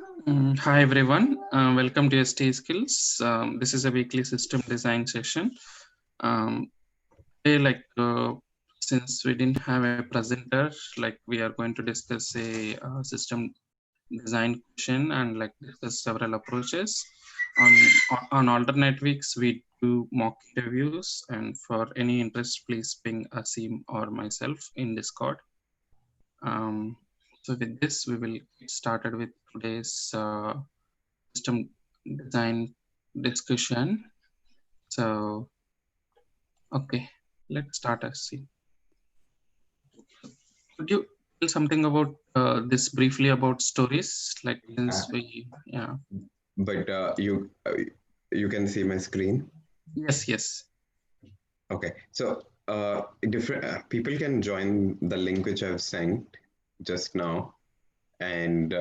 Hi everyone, welcome to ST Skills. This is a weekly system design session. Today, since we didn't have a presenter, we are going to discuss a system design question and discuss several approaches. On alternate weeks, we do mock interviews, and for any interest, please ping Aseem or myself in Discord. So with this, we will get started with today's system design discussion. So, okay, let's start a scene. Could you tell something about this briefly about stories? Yeah. But you can see my screen. Yes. Okay, so different people can join the link which I've sent just now, and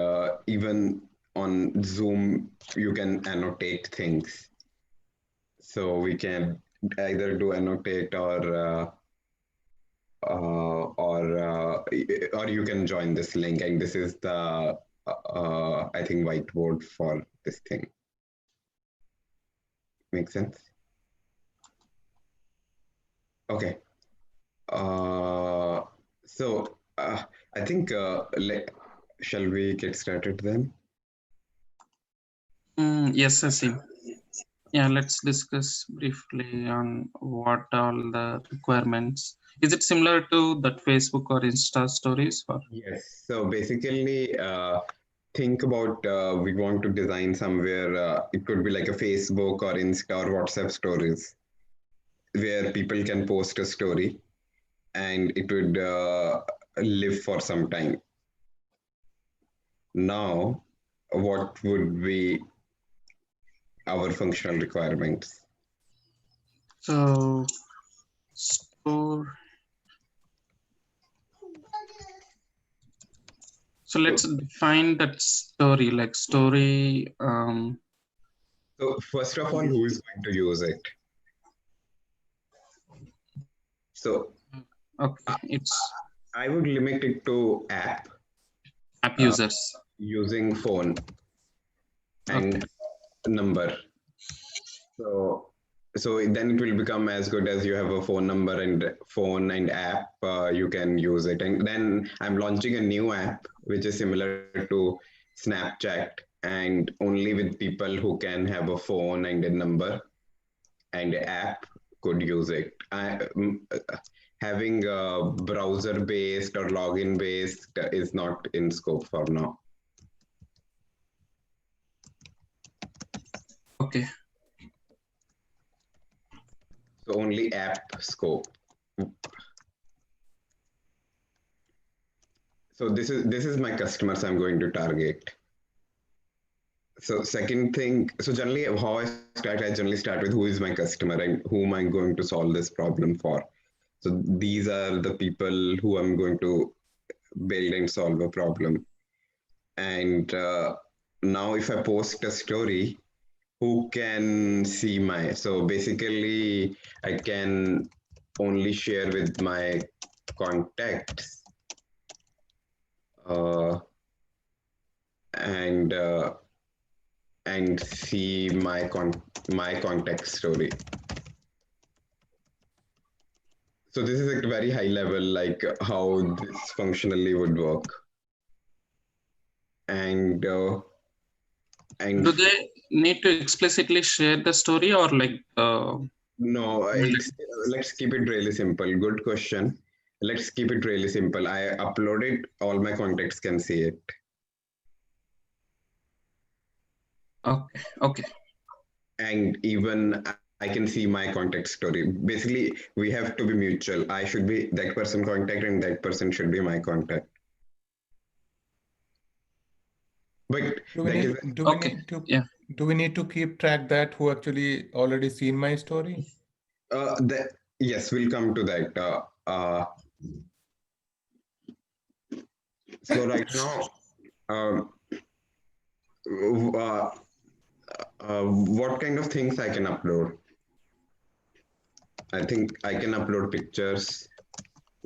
even on Zoom you can annotate things. So we can either do annotate or you can join this link, and this is the I think whiteboard for this thing. Make sense? Okay. So I think shall we get started then? Yes, Asim. Yeah, let's discuss briefly on what all the requirements. Is it similar to that Facebook or Insta stories? Or? Yes. So basically, think about we want to design somewhere. It could be like a Facebook or Insta or WhatsApp stories where people can post a story and it would live for some time. Now, what would be our functional requirements? So, store. So let's define that story, like story. So first of all, who is going to use it? So Okay, it's I would limit it to app users using phone and number. So then it will become as good as you have a phone number and phone and app. You can use it, and then I'm launching a new app which is similar to Snapchat, and only with people who can have a phone and a number and app could use it. Having a browser based or login based is not in scope for now. Okay. So only app scope. So this is my customers I'm going to target. So second thing, so generally how I generally start with who is my customer and whom I'm going to solve this problem for. So these are the people who I'm going to build and solve a problem. And now if I post a story, who can see my, so basically I can only share with my contacts and see my contact story. So this is at a very high level, like how this functionally would work. And do they need to explicitly share the story or no, let's keep it really simple. Good question. Let's keep it really simple. I upload it, all my contacts can see it. Okay. And even I can see my contact story. Basically, we have to be mutual. I should be that person contact and that person should be my contact. But do we need to keep track that who actually already seen my story? Yes, we'll come to that. So right now, what kind of things I can upload? I think I can upload pictures,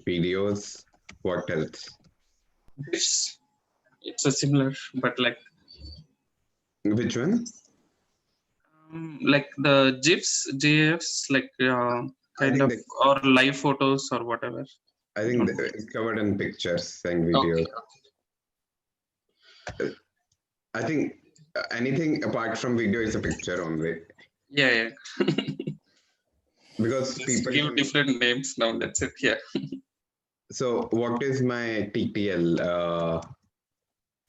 videos. What else? It's a similar, but Which one? Like the GIFs, like kind of, or live photos or whatever. I think it's covered in pictures and videos. Okay. I think anything apart from video is a picture only. Yeah. Because Just people give different names now. That's it. Yeah. So what is my TTL?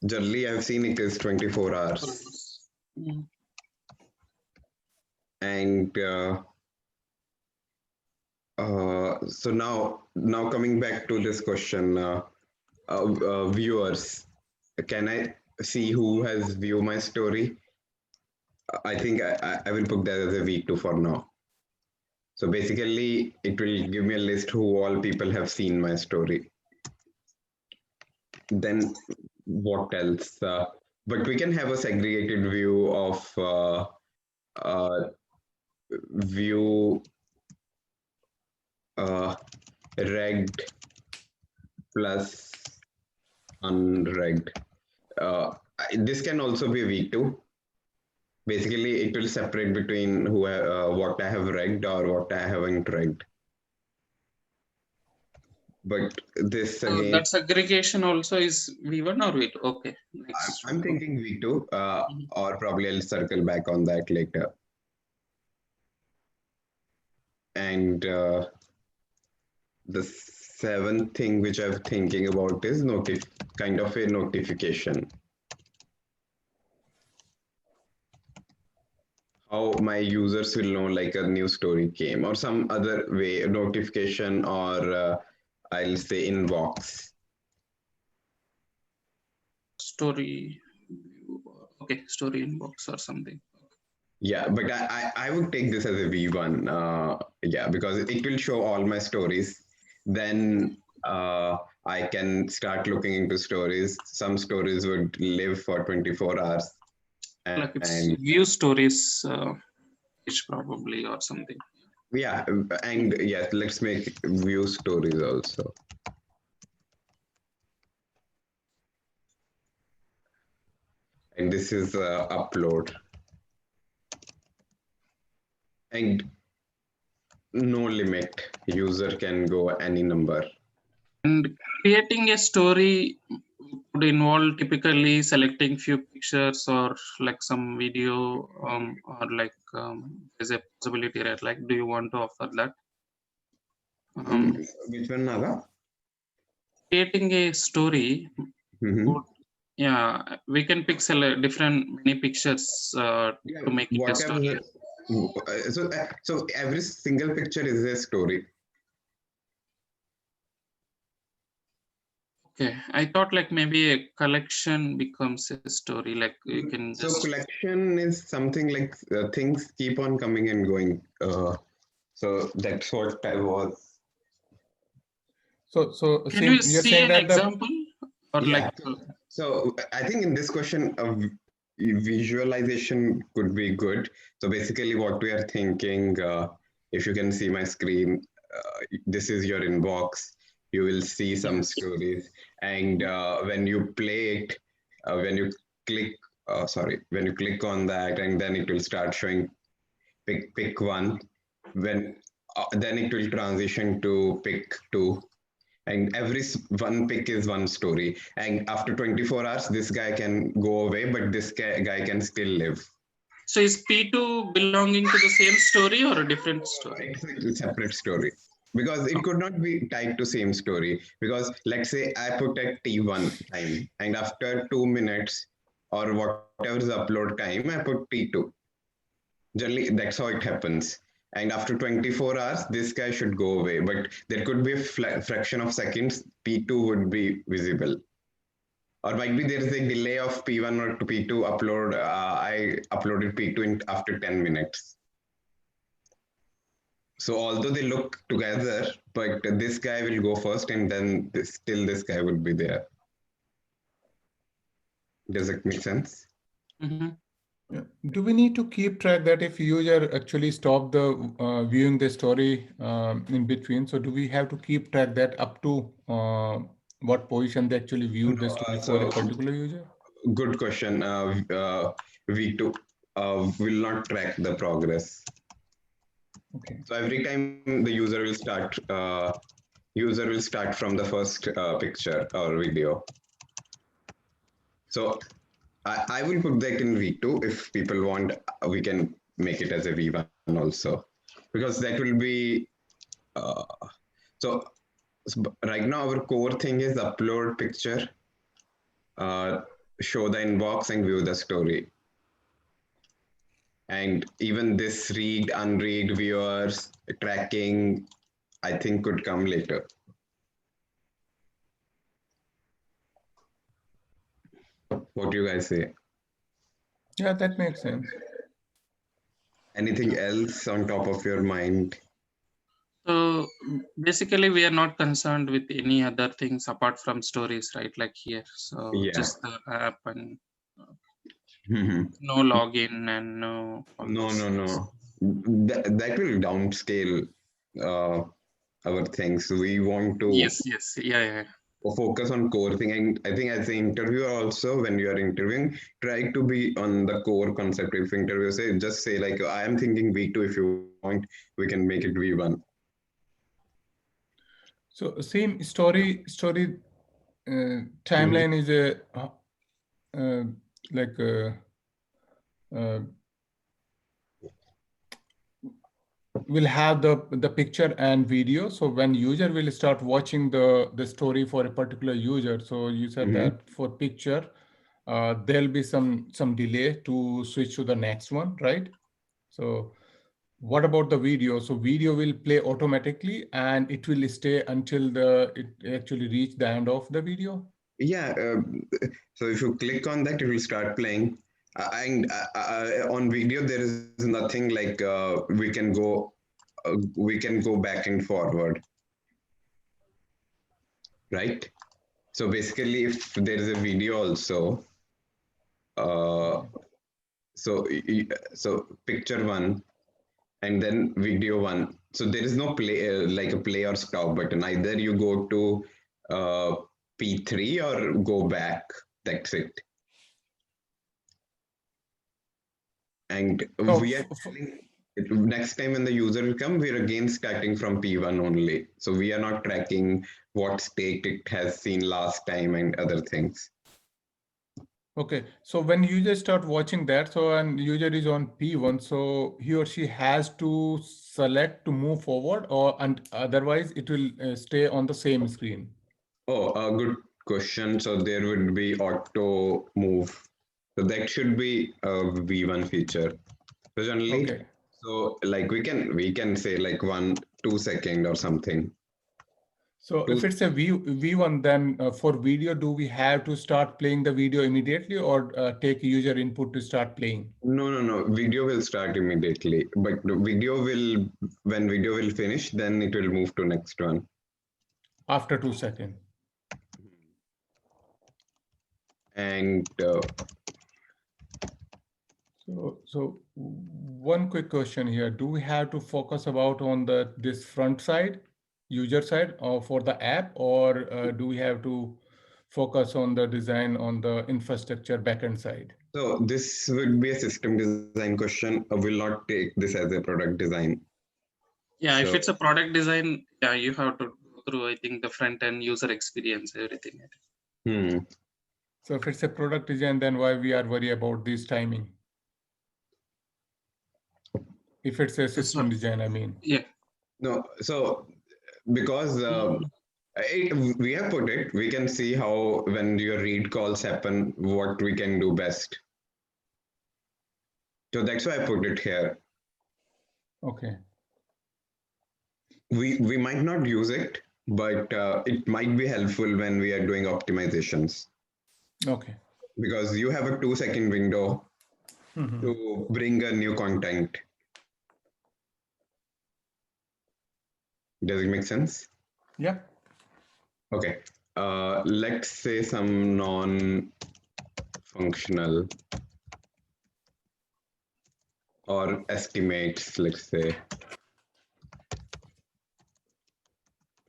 Generally, I've seen it is 24 hours. And so now coming back to this question, viewers, can I see who has viewed my story? I think I will put that as a V2 for now. So basically, it will give me a list who all people have seen my story. Then what else? But we can have a segregated view of view regged plus unregged. This can also be V2. Basically, it will separate between what I have regged or what I haven't regged. But this again, that's aggregation also is V1 or V2. Okay. I'm thinking V2, or probably I'll circle back on that later. And the seventh thing which I'm thinking about is kind of a notification. How my users will know like a new story came or some other way, a notification, or I'll say inbox. Story. Okay, story inbox or something. Yeah, but I would take this as a V1. Yeah, because it will show all my stories. Then I can start looking into stories. Some stories would live for 24 hours. Like it's view stories page probably or something. Yeah, and yes, let's make view stories also. And this is upload. And no limit. User can go any number. And creating a story would involve typically selecting few pictures or like some video, or like there's a possibility, right? Like, do you want to offer that? Which one, Naga? Creating a story. Yeah, we can pixel different many pictures to make it a story. So every single picture is a story. Okay, I thought like maybe a collection becomes a story, like you can just... So collection is something like things keep on coming and going. So that's what I was. So can you see an example or yeah. like? So I think in this question of visualization could be good. So basically what we are thinking, if you can see my screen, this is your inbox. You will see some stories, and when you play it, when you click on that, and then it will start showing pick one. When then it will transition to pick two, and every one pick is one story. And after 24 hours, this guy can go away, but this guy can still live. So is P2 belonging to the same story or a different story? It's a separate story. Because it could not be tied to same story. Because let's say I put at T1 time, and after 2 minutes or whatever is upload time, I put T2. Generally, that's how it happens. And after 24 hours, this guy should go away. But there could be a fraction of seconds, P2 would be visible. Or might be there is a delay of P1 or to P2 upload. I uploaded P2 after 10 minutes. So although they look together, but this guy will go first and then still this guy would be there. Does it make sense? Mm-hmm. Yeah. Do we need to keep track that if user actually stop the viewing the story in between? So do we have to keep track that up to what position they actually viewed the story for a particular user? good question. V2 will not track the progress. Okay. So every time the user will start from the first picture or video. So I will put that in V2. If people want, we can make it as a V1 also, because that will be uh, so right now our core thing is upload picture, uh, show the inbox and view the story. And even this read, unread, viewers, tracking, I think could come later. What do you guys say? Yeah, that makes sense. Anything else on top of your mind? So basically, we are not concerned with any other things apart from stories, right? Like here, so Yeah. just the app and No, no login and no all no, those things. no. That will downscale our things. We want to Yes, yes, yeah, yeah. focus on core thing. And I think as an interviewer also, when you are interviewing, try to be on the core concept. If interviewer say, just say like, I am thinking V2. If you want, we can make it V1. So same story Mhm. timeline is a like uh, will have the picture and video. So when user will start watching the story for a particular user, so you said Mhm. that for picture, there'll be some delay to switch to the next one, right? So what about the video? So video will play automatically and it will stay until the it actually reach the end of the video. Yeah. So if you click on that, it will start playing. And on video, there is nothing like we can go back and forward, right? So basically, if there is a video also, uh, Okay. so picture one and then video one. So there is no play like a play or stop button. Either you go to uh, P3 or go back. That's it. And So we are next time when the user will come, we're again starting from P1 only. So we are not tracking what state it has seen last time and other things. okay, so when user start watching that, so and user is on P1, so he or she has to select to move forward, or and otherwise it will stay on the same screen. Oh, a good question. So there would be auto move. So that should be a V1 feature. So generally, Okay, so like we can say like 1 2 second or something. so Two. if it's a V1, then for video, do we have to start playing the video immediately or take user input to start playing No. Video will start immediately, but the video will when video will finish, then it will move to next one. after 2 seconds? And So one quick question here. Do we have to focus about on this front side, user side, or for the app, or do we have to focus on the design on the infrastructure backend side? so this would be a system design question. I will not take this as a product design. Yeah, if So it's a product design, yeah, you have to go through, I think, the front end user experience, everything. hmm. So if it's a product design, then why we are worried about this timing? If it's a So system design, I mean. yeah, No, so because we have put it, we can see how when your read calls happen, what we can do best. So that's why I put it here. Okay. We might not use it, but it might be helpful when we are doing optimizations Okay. because you have a 2 second window Mhm. to bring a new content. Does it make sense? Yeah. Okay. Let's say some non-functional or estimates, let's say.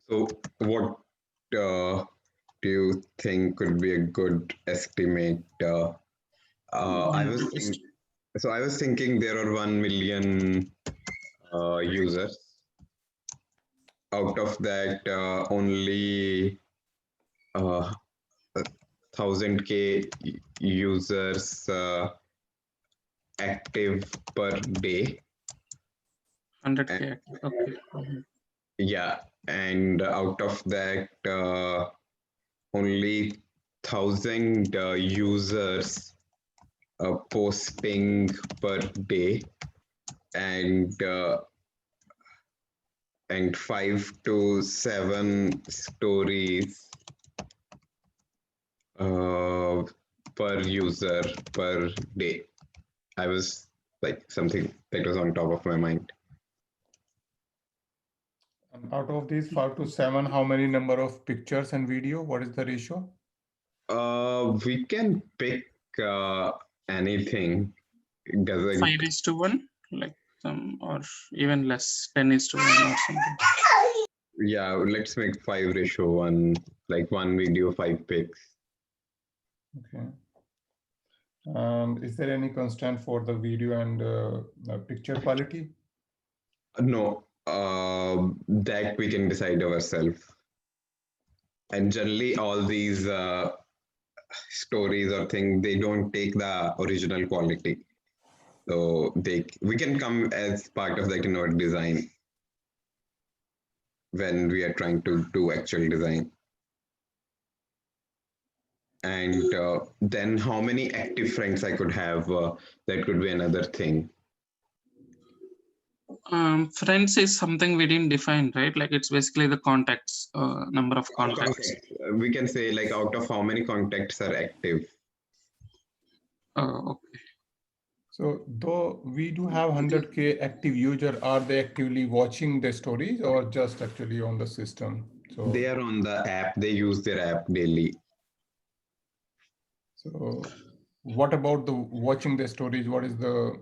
So what uh, do you think could be a good estimate? I was thinking there are 1 million users. Out of that, only 1000K users active per day. 100K. Okay. Yeah, and out of that, only 1000 users posting per day, and 5 to 7 stories per user per day. I was like something that was on top of my mind. And out of these 5 to 7, how many number of pictures and video? What is the ratio? We can pick anything. It doesn't. 5:1, like some, or even less, 10:1 or something. Yeah, let's make 5:1, like 1 video, 5 pics. Okay. And is there any constraint for the video and picture quality? No, that we can decide ourselves. And generally, all these stories or things, they don't take the original quality. So we can come as part of that in our design when we are trying to do actual design. And then how many active friends I could have, that could be another thing. Friends is something we didn't define, right? Like it's basically the contacts, number of contacts. We can say like out of how many contacts are active. Okay. So though we do have 100K active user, are they actively watching the stories or just actually on the system? So they are on the app. They use their app daily. So what about the watching the stories? What is the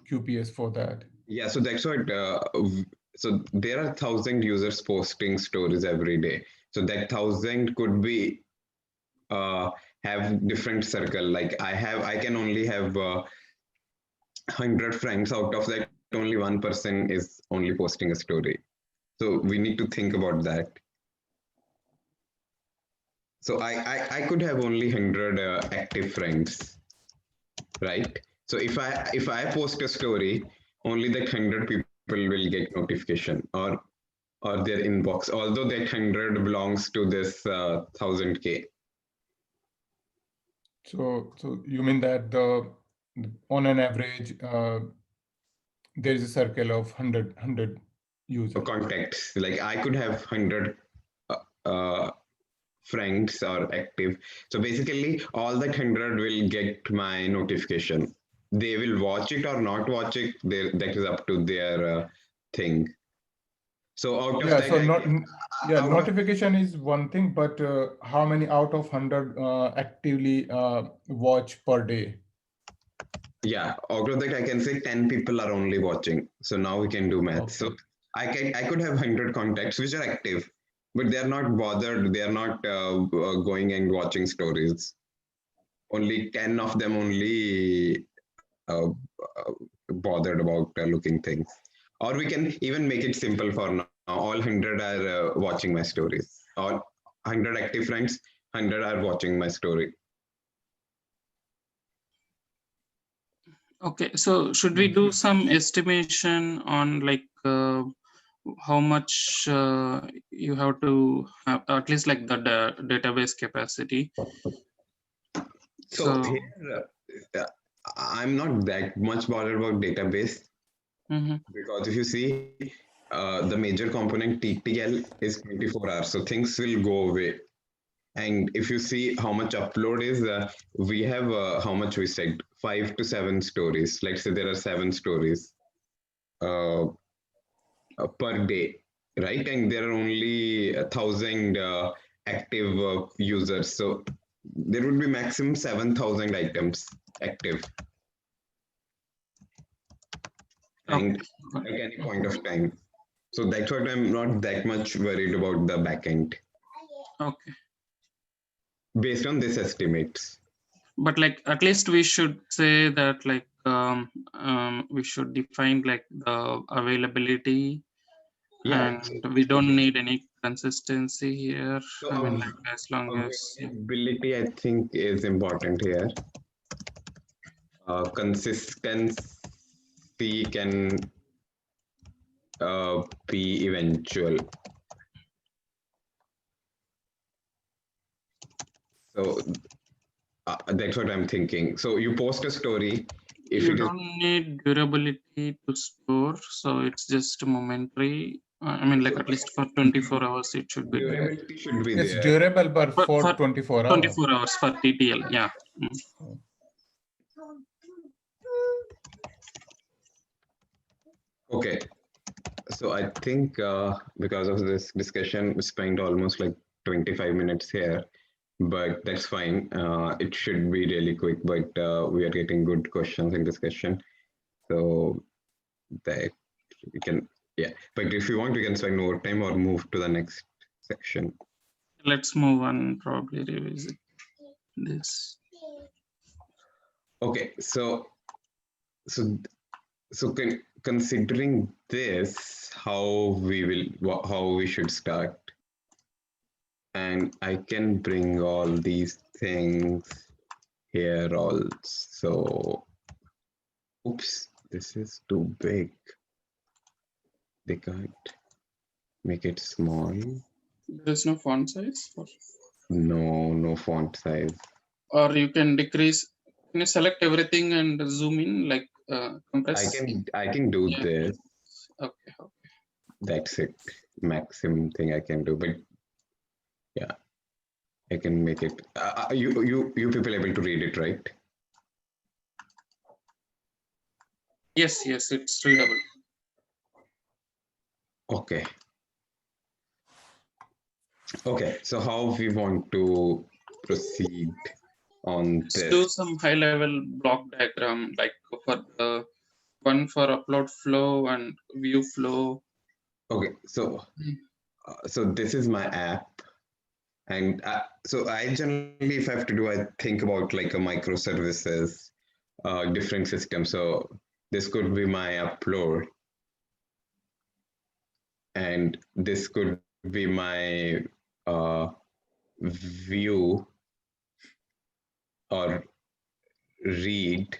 QPS for that? Yeah, so that's what. So there are 1,000 users posting stories every day. So that 1,000 could be have different circle. Like I can only have 100 friends. Out of that, only one person is only posting a story. So we need to think about that. So I could have only 100 active friends, right? So if I post a story, only that 100 people will get notification or their inbox, although that 100 belongs to this 1000K. So you mean that on an average, there is a circle of 100 users. Contacts, like I could have 100 friends are active. So basically, all that 100 will get my notification. They will watch it or not watch it. That is up to their thing. So out of that, so notification is one thing, but how many out of 100 actively watch per day? Yeah, out of that, I can say 10 people are only watching. So now we can do math. Okay. So I could have 100 contacts which are active, but they are not bothered. They are not going and watching stories. Only 10 of them only bothered about looking things. Or we can even make it simple for now. All 100 are watching my stories. All 100 active friends, 100 are watching my story. Okay, so should we do some estimation on like how much you have to have, at least like the database capacity? So here, I'm not that much bothered about database, because if you see, the major component TTL is 24 hours, so things will go away. And if you see how much upload is, we have how much we said, 5 to 7 stories. Let's say there are 7 stories per day, right? And there are only 1,000 active users. So there would be maximum 7,000 items active. And at any point of time. So that's what I'm not that much worried about the backend. Okay. based on this estimates. But like at least we should say that like we should define like the availability, Yeah. and we don't need any consistency here. So I mean, like as long as availability, I think, is important here. Consistency can be eventual. So that's what I'm thinking. So you post a story. If you it is, don't need durability to store, so it's just momentary. I mean, like at least for 24 hours, it should be there. durability should be It's there. durable, but But for for 24 hours. 24 hours for TTL, yeah. Okay. So I think because of this discussion, we spent almost like 25 minutes here, but that's fine. It should be really quick, but we are getting good questions in discussion. So that we can, yeah. But if you want, we can spend more time or move to the next section. Let's move on, probably revisit this. Okay, so considering this, how we should start, and I can bring all these things here also. Oops, this is too big. They can't make it small. There's no font size for, No font size. or you can decrease. Can you select everything and zoom in, like compress? I can do Yeah. this. Okay. That's it. Maximum thing I can do, but yeah, I can make it. You people able to read it, right? Yes, it's readable. Okay. Okay, so how we want to proceed on Let's this? do some high-level block diagram, like for the one for upload flow and view flow. Okay, so this is my app, and so I generally, if I have to do, I think about like a microservices, different system. So this could be my upload, and this could be my view or read.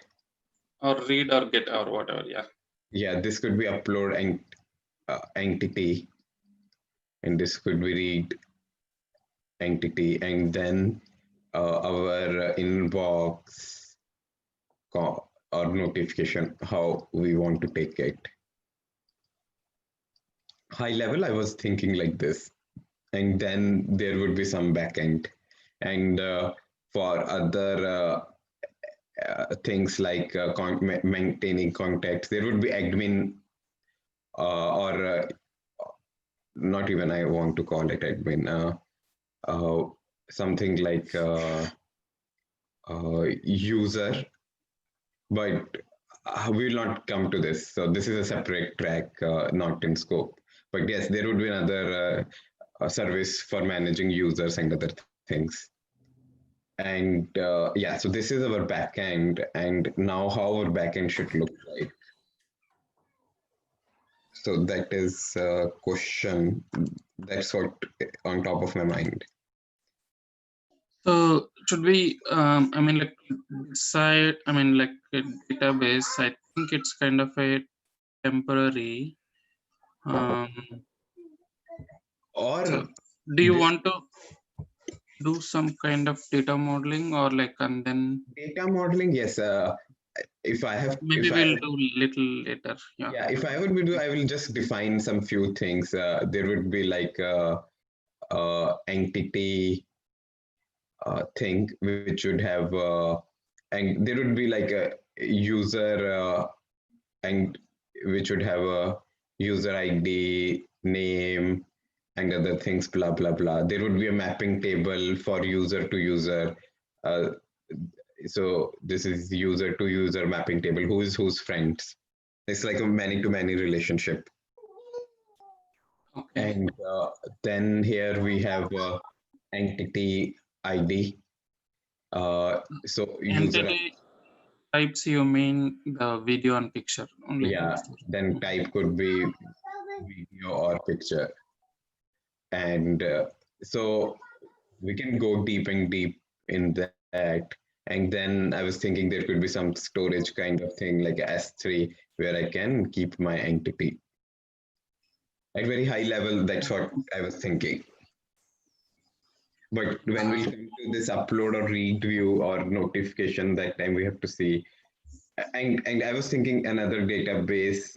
Or read or get or whatever, yeah. Yeah, this could be upload and entity, and this could be read entity, and then our inbox or notification, how we want to take it. High level, I was thinking like this, and then there would be some backend, and for other things like maintaining contacts, there would be admin or not even I want to call it admin, something like user, but we will not come to this. So this is a separate track, not in scope. But yes, there would be another service for managing users and other things. And yeah, so this is our backend, and now how our backend should look like. So that is a question. That's what on top of my mind. So should we, I mean, like decide, I mean, like a database, I think it's kind of a temporary. Or so do you want to do some kind of data modeling, or like, and then data modeling? Yes. If I have, maybe if we'll I, do little later. yeah, if I would do, I will just define some few things. There would be like entity thing which would have, and there would be like a user and which would have a user ID, name, and other things, blah, blah, blah. There would be a mapping table for user to user. So this is user to user mapping table, who is whose friends. It's like a many to many relationship. Okay. And then here we have entity ID. So user, Entity types, you mean the video and picture only? yeah, then type could be video or picture. And so we can go deep in that. And then I was thinking there could be some storage kind of thing like S3 where I can keep my entity. At very high level, that's what I was thinking. But when we come to this upload or read view or notification, that time we have to see. And I was thinking another database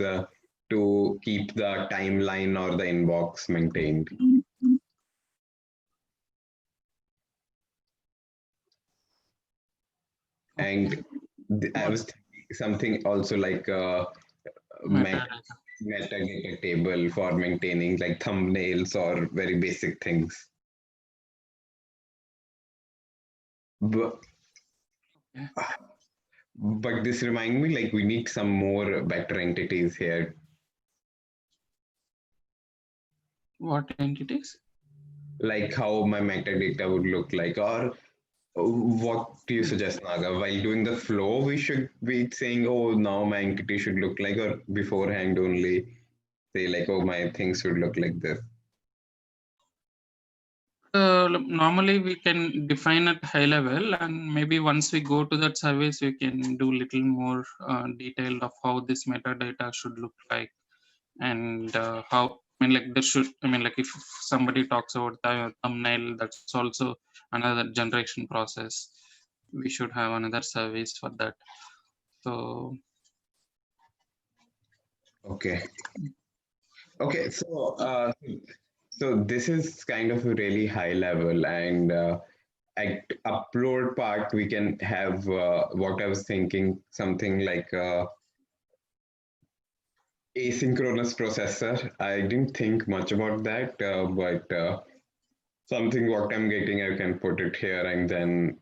to keep the timeline or the inbox maintained. And I was thinking something also like Metadata. metadata table for maintaining like thumbnails or very basic things. But, Okay. but this remind me like we need some more better entities here. What entities? Like how my metadata would look like, or what do you suggest, Naga? While doing the flow, we should be saying, oh, now my entity should look like, or beforehand only say like, oh, my things should look like this. Normally we can define at high level, and maybe once we go to that service, we can do little more detailed of how this metadata should look like, and how, I mean, like there should, I mean, like if somebody talks about the thumbnail, that's also another generation process. We should have another service for that. So Okay. Okay. So this is kind of a really high level, and at upload part, we can have what I was thinking, something like asynchronous processor. I didn't think much about that, but something what I'm getting, I can put it here and then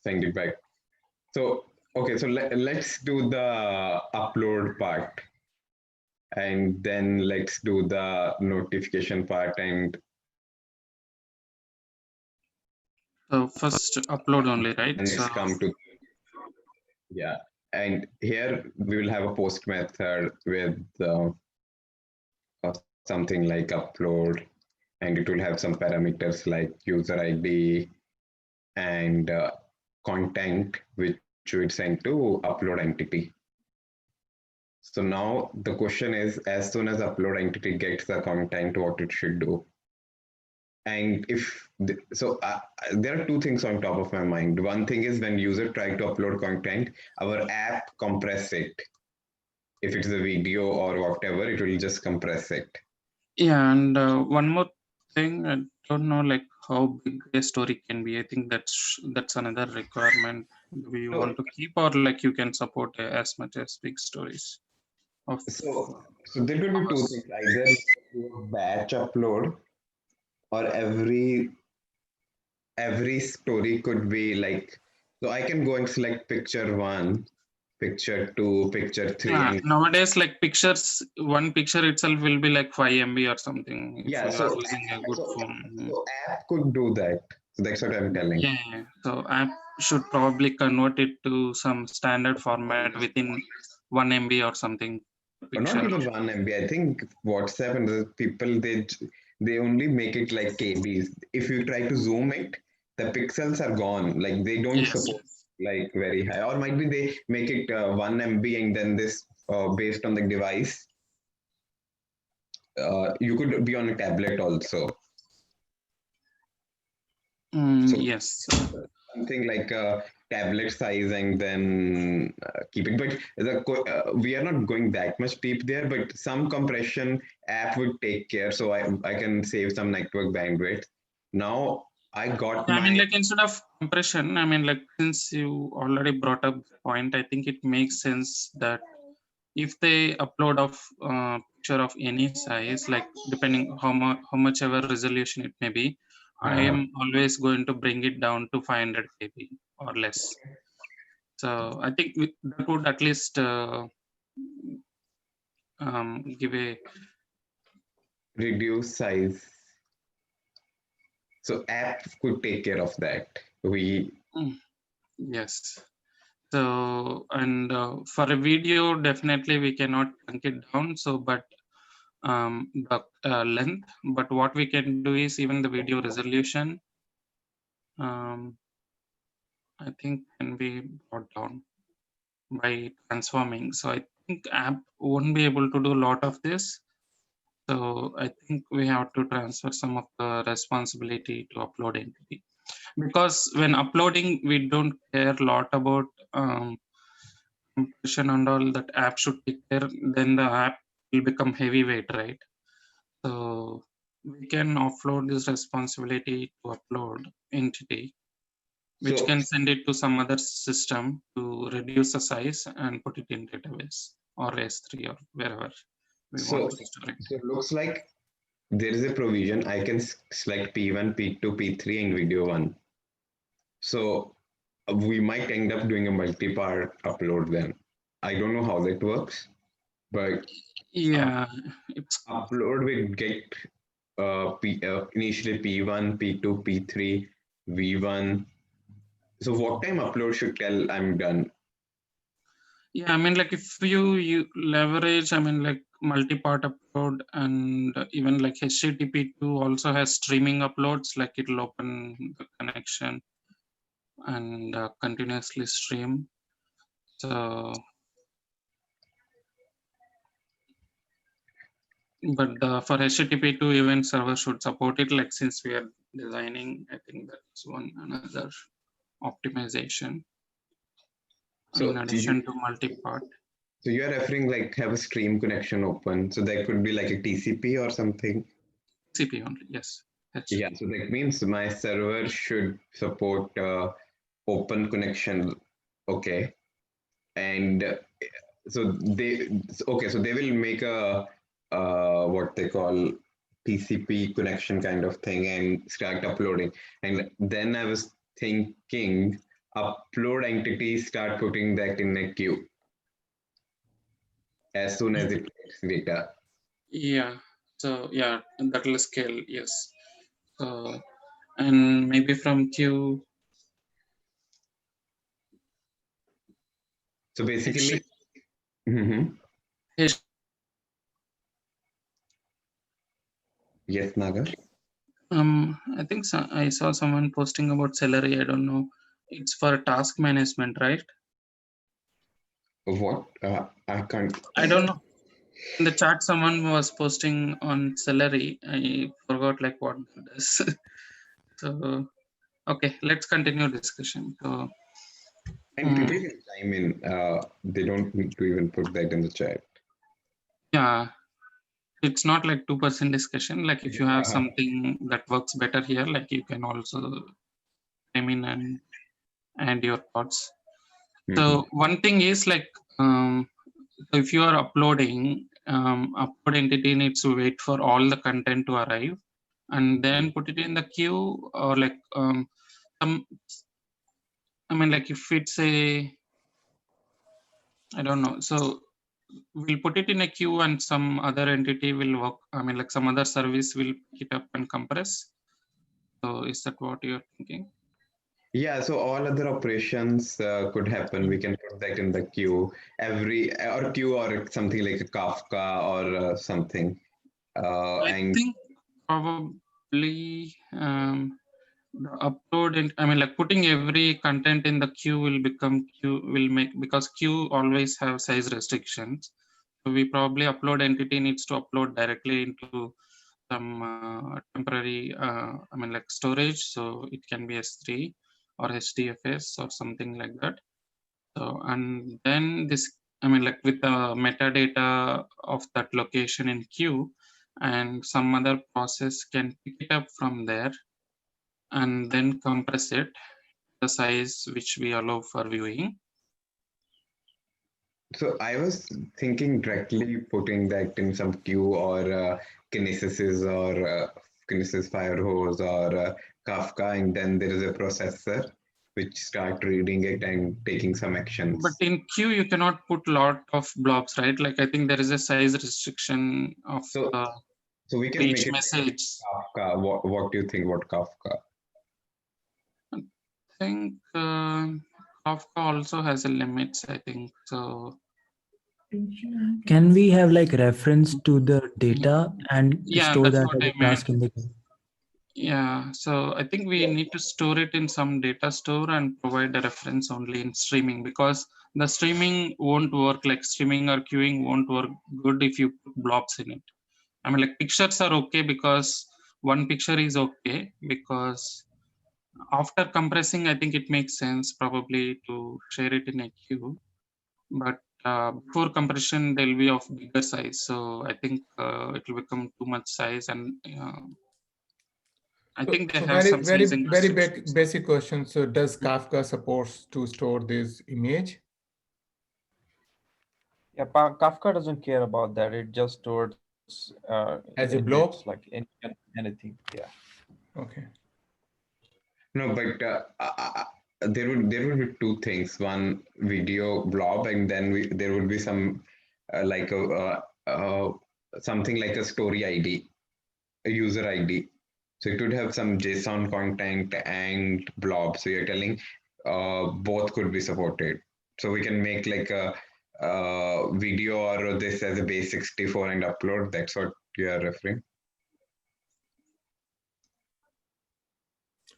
send it back. So, okay, so let's do the upload part and then let's do the notification part. And first upload only, right? So let's come to, yeah. And here we will have a post method with something like upload, and it will have some parameters like user ID and content, which we send to upload entity. So now the question is, as soon as upload entity gets the content, what it should do. And if there are two things on top of my mind. One thing is when user try to upload content, our app compress it. If it's a video or whatever, it will just compress it. yeah, and one more thing, I don't know like how big a story can be. I think that's another requirement. Do you want to keep, or like you can support as much as big stories of So there could be two hours? things. Either do a batch upload, or every story could be like, so I can go and select picture one, picture two, picture three, Yeah, and nowadays like pictures, one picture itself will be like 5 MB or something if yeah. you are using a good phone. So app could do that. So that's what I'm telling. Yeah, yeah. So app should probably convert it to some standard format within 1 MB or something per Or not picture. even 1 MB. I think WhatsApp and the people they only make it like KBs. If you try to zoom it, the pixels are gone. Like they don't Yes, support yes. like very high. Or might be they make it 1 MB and then this based on the device. You could be on a tablet also. So Yes. something like a tablet size and then keep it. But we are not going that much deep there, but some compression app would take care. So I can save some network bandwidth. Now I got Yeah, I mean, my, like instead of compression, I mean, like since you already brought up the point, I think it makes sense that if they upload of picture of any size, like depending how much ever resolution it may be, I am always going to bring it down to 500 KB or less. So I think that would at least give a reduce size. So app could take care of that. Yes. So, and for a video, definitely we cannot chunk it down. So, but the length, but what we can do is even the video resolution, I think can be brought down by transforming. So I think app won't be able to do a lot of this. So I think we have to transfer some of the responsibility to upload entity, because when uploading, we don't care a lot about compression and all that app should take care. Then the app will become heavyweight, right? So we can offload this responsibility to upload entity, which So can send it to some other system to reduce the size and put it in database or S3 or wherever we want so to store it. so it looks like there is a provision I can select P1, P2, P3 in video one. So we might end up doing a multi-part upload then. I don't know how that works, but Yeah, it's upload will get initially P1, P2, P3, V1. So what time upload should tell I'm done? yeah. I mean, like if you leverage, I mean, like multi-part upload, and even like HTTP2 also has streaming uploads. Like it'll open the connection and continuously stream. So, but for HTTP2, even server should support it. Like since we are designing, I think that's one another optimization in So addition to multi-part. so you're referring like have a stream connection open. So that could be like a TCP or something. TCP only, yes. Yeah, so that means my server should support open connection. Okay. And so they will make a what they call TCP connection kind of thing and start uploading. And then I was thinking upload entities start putting that in a queue as soon as it gets data. Yeah. So yeah, that will scale, yes. So and maybe from queue. So basically, mhm. Yes, Naga. I think so, I saw someone posting about Celery. I don't know. It's for task management, right? What? I can't. I don't know. In the chat, someone was posting on Celery. I forgot like what that is. So okay, let's continue discussion. So And people can chime in. They don't need to even put that in the chat. yeah, it's not like 2% discussion. Like if you have something that works better here, like you can also chime in and add your thoughts. So one thing is like if you are uploading, upload entity needs to wait for all the content to arrive and then put it in the queue, or like some, I mean, like if it's a, I don't know. So we'll put it in a queue and some other entity will work. I mean, like some other service will pick it up and compress. So is that what you're thinking? Yeah, so all other operations could happen. We can put that in the queue. Or queue or something like a Kafka or something. I And think probably the upload and I mean like putting every content in the queue will become queue will make, because queue always have size restrictions. So we probably upload entity needs to upload directly into some temporary I mean like storage. So it can be S3 or HDFS or something like that. So and then this, I mean like with the metadata of that location in queue, and some other process can pick it up from there and then compress it the size which we allow for viewing. so I was thinking directly putting that in some queue or Kinesis or Kinesis Firehose or Kafka, and then there is a processor which start reading it and taking some But actions. in queue, you cannot put lot of blobs, right? Like I think there is a size restriction of So the. So we for can each make it message. Kafka. What do you think about Kafka? I think Kafka also has a limits, I think. So Can we have like reference to the data and yeah, store that's that what as I a meant. task in the Yeah, so I think we need to store it in some data store and provide a reference only in streaming, because the streaming won't work, like streaming or queuing won't work good if you put blobs in it. I mean, like pictures are okay because one picture is okay, because after compressing, I think it makes sense probably to share it in a queue. But before compression, they'll be of bigger size. So I think it will become too much size, and I think they So have some sizing very restrictions. basic question. So does Kafka supports to store this image? Yeah, Kafka doesn't care about that. It just stores As a images blob? like anything. Yeah. Okay. No, but there would be two things. One video blob, and then there would be some like something like a story ID, a user ID. So it would have some JSON content and blob. So you're telling both could be supported. So we can make like a video or this as a base 64 and upload. That's what you are referring.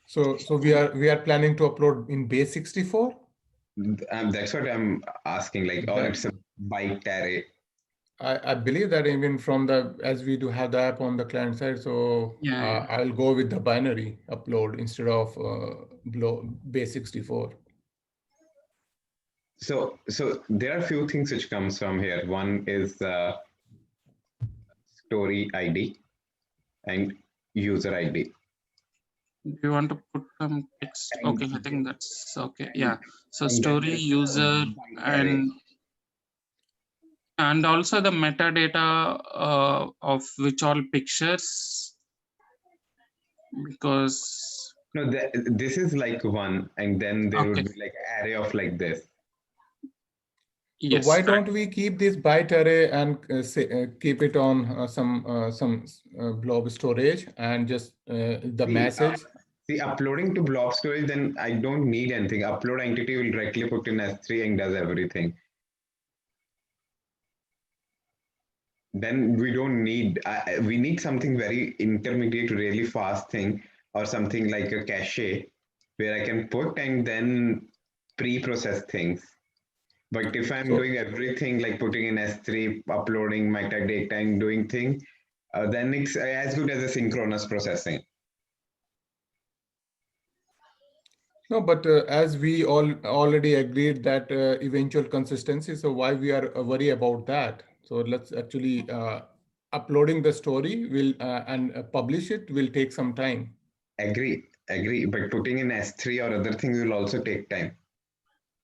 So we are planning to upload in base 64. That's what I'm asking. Like, or That it's a byte array. I believe that even from the, as we do have the app on the client side, so Yeah. I'll go with the binary upload instead of base 64. So there are a few things which comes from here. One is story ID and user ID. Do you want to put some text? And, Okay, I think that's okay. and, Yeah. So and then story, there's a user, byte array. and also the metadata of which all pictures, because No, this is like one, and then there okay, would be like array of like this. So yes, why correct. don't we keep this byte array and keep it on some blob storage and just the See, message? uploading to blob storage, then I don't need anything. Upload entity will directly put in S3 and does everything. Then we don't need, we need something very intermediate, really fast thing, or something like a cache where I can put and then pre-process things. But if I'm So doing everything like putting in S3, uploading metadata and doing thing, then it's as good as a synchronous processing. no, but as we all already agreed that eventual consistency, so why we are worry about that? So let's actually uploading the story will and publish it will take some time. Agree. But putting in S3 or other things will also take time.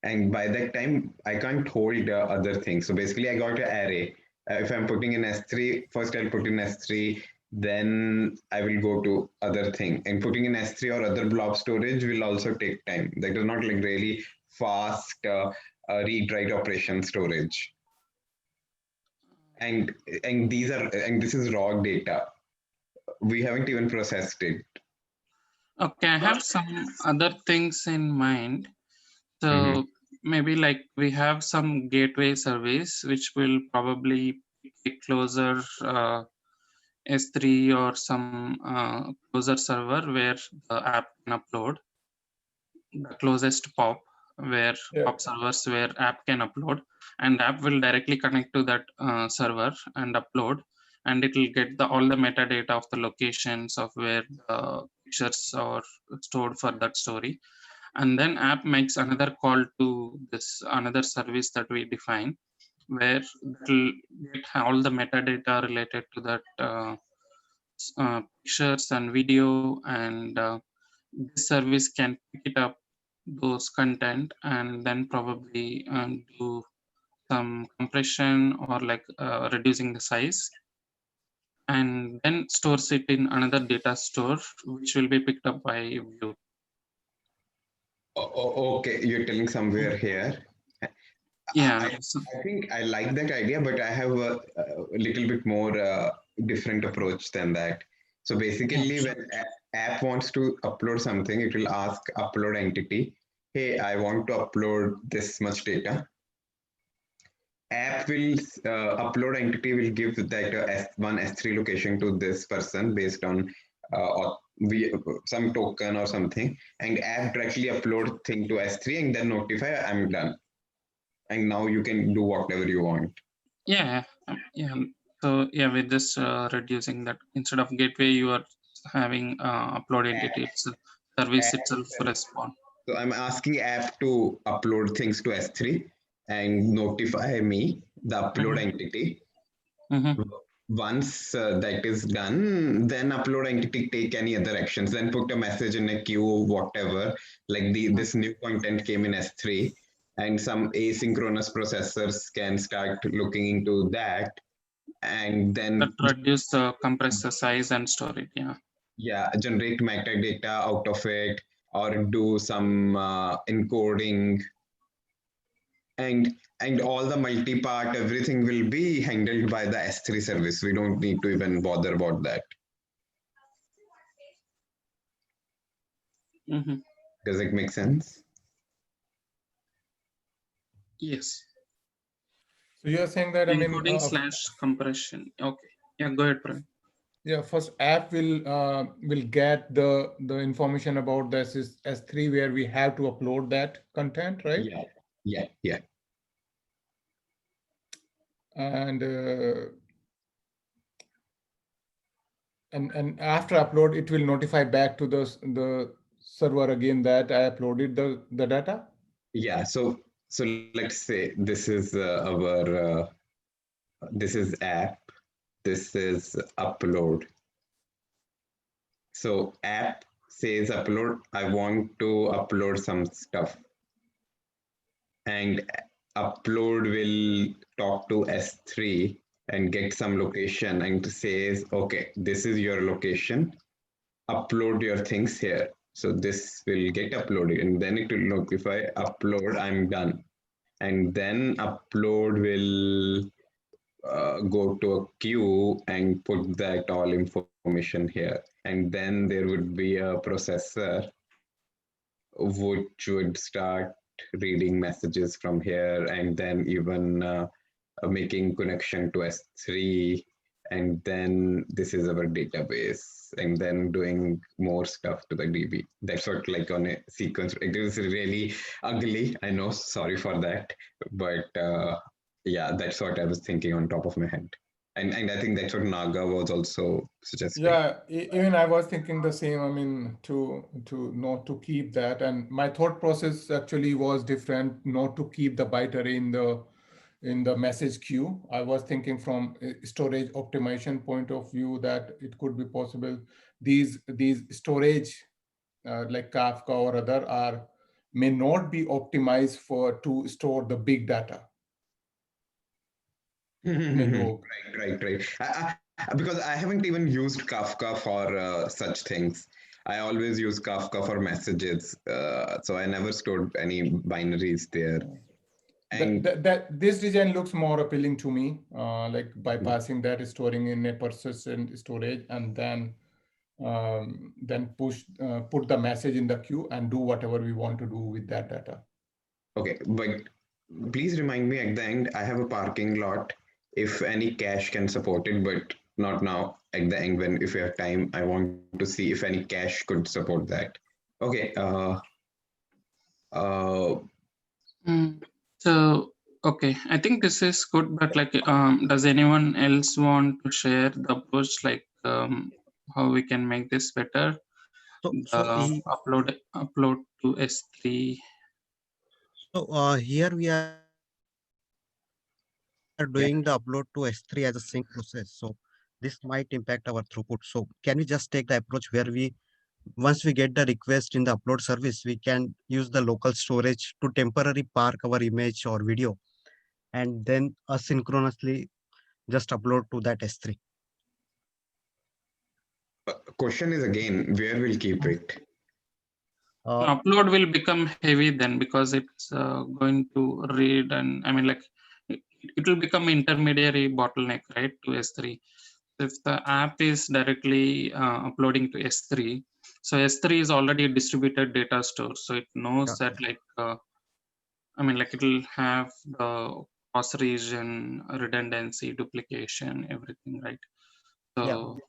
And by that time, I can't hold other things. So basically, I got an array. If I'm putting in S3, first I'll put in S3, then I will go to other thing. And putting in S3 or other blob storage will also take time. That is not like really fast read-write operation storage. And this is raw data. We haven't even processed it. Okay, I have some other things in mind. So Mhm. maybe like we have some gateway service which will probably be closer S3 or some closer server where the app can upload, the closest POP where Yeah. POP servers where app can upload, and app will directly connect to that server and upload, and it will get all the metadata of the locations of where the pictures are stored for that story, and then app makes another call to this another service that we define, where it will get all the metadata related to that pictures and video, and this service can pick it up those content and then probably do some compression or like reducing the size, and then stores it in another data store which will be picked up by View. Okay, you're telling somewhere here. Yeah, I think I like that idea, but I have a little bit more different approach than that. So basically, sure. when app wants to upload something, it will ask upload entity, hey, I want to upload this much data. App will upload entity will give that S1 S3 location to this person based on or some token or something, and app directly upload thing to S3 and then notify I'm done, and now you can do whatever you want. Yeah, yeah. So yeah, with this reducing that, instead of gateway, you are having upload entity itself, service itself App, respond. so I'm asking app to upload things to S3 and notify me the upload entity. Mm-hmm. Once that is done, then upload entity take any other actions, then put a message in a queue, whatever, like this new content came in S3, and some asynchronous processors can start looking into that, and That then reduce the compressor size and store it. Yeah. yeah, generate metadata out of it, or do some encoding, and all the multi-part, everything will be handled by the S3 service. We don't need to even bother about that. Mm-hmm. Does it make sense? Yes. So you're saying that, I mean, Encoding slash compression. Okay. Yeah, go ahead, Praveen. yeah, first app will get the information about this is S3 where we have to upload that content, right? Yeah. And and after upload, it will notify back to the server again that I uploaded the data. Yeah. So let's say this is this is app. This is upload. So app says upload. I want to upload some stuff, and upload will talk to S3 and get some location and says, okay, this is your location. Upload your things here. So this will get uploaded, and then it will notify upload, I'm done. And then upload will go to a queue and put that all information here. And then there would be a processor which would start reading messages from here, and then even making connection to S3, and then this is our database, and then doing more stuff to the DB. That's what, like, on a sequence. It is really ugly, I know, sorry for that, but yeah, that's what I was thinking on top of my head. And I think that's what Naga was also suggesting. Yeah, even I was thinking the same. I mean, to not to keep that, and my thought process actually was different. Not to keep the byte array in the message queue. I was thinking from a storage optimization point of view that it could be possible these storage like Kafka or other are may not be optimized for to store the big data in a low. Right. Because I haven't even used Kafka for such things. I always use Kafka for messages, so I never stored any binaries there. And That this design looks more appealing to me, like bypassing that, storing in a persistent storage, and then put the message in the queue and do whatever we want to do with that data. okay, but please remind me at the end. I have a parking lot. If any cache can support it, but not now. At the end, when if you have time, I want to see if any cache could support that. Okay. Uh, So okay, I think this is good, but like, does anyone else want to share the approach, like how we can make this better? So Upload to S3. here we are doing the upload to S3 as a sync process. So this might impact our throughput. So can we just take the approach where once we get the request in the upload service, we can use the local storage to temporarily park our image or video, and then asynchronously just upload to that S3. question is again, where we'll keep it? Uh, Upload will become heavy then, because it's going to read, and I mean, like, it will become intermediary bottleneck, right, to S3. If the app is directly uploading to S3, so S3 is already a distributed data store, so it knows that like I mean, like it'll have the cross region, redundancy, duplication, everything, right? So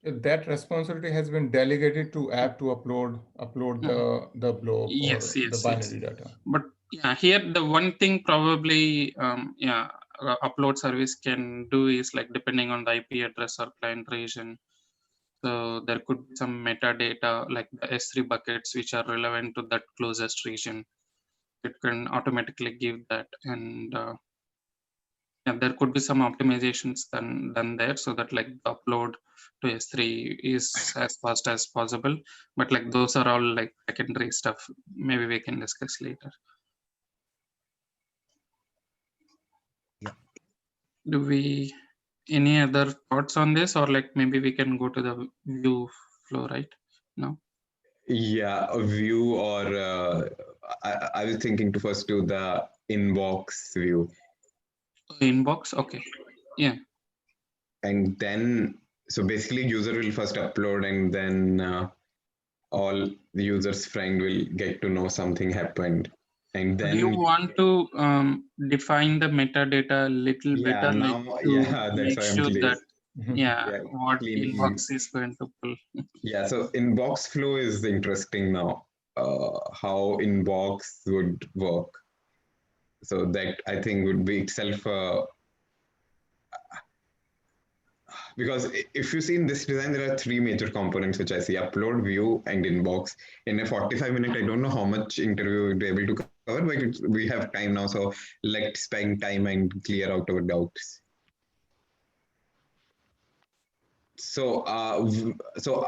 That responsibility has been delegated to app to upload the block or the yes. binary data. But yeah, here the one thing probably upload service can do is like depending on the IP address or client region. So there could be some metadata like the S3 buckets which are relevant to that closest region. It can automatically give that, and yeah, there could be some optimizations done there so that like the upload to S3 is as fast as possible. But like those are all like secondary stuff. Maybe we can discuss later. Yeah. Do we any other thoughts on this, or like maybe we can go to the view flow right now? Yeah, a view, or I was thinking to first do the inbox view. Inbox, okay. Yeah. And then, so basically user will first upload, and then all the user's friend will get to know something happened. And Do you then, want to define the metadata a little yeah, better, like now, to yeah, that's make why I'm sure clear. that yeah, Yeah, what cleaning. inbox is going to pull? Yeah, so inbox flow is interesting now, how inbox would work. So that I think would be itself, because if you see in this design, there are three major components which I see: upload, view, and inbox. In a 45-minute, I don't know how much interview we'll be able to cover, but we have time now, so let's spend time and clear out our doubts. So, so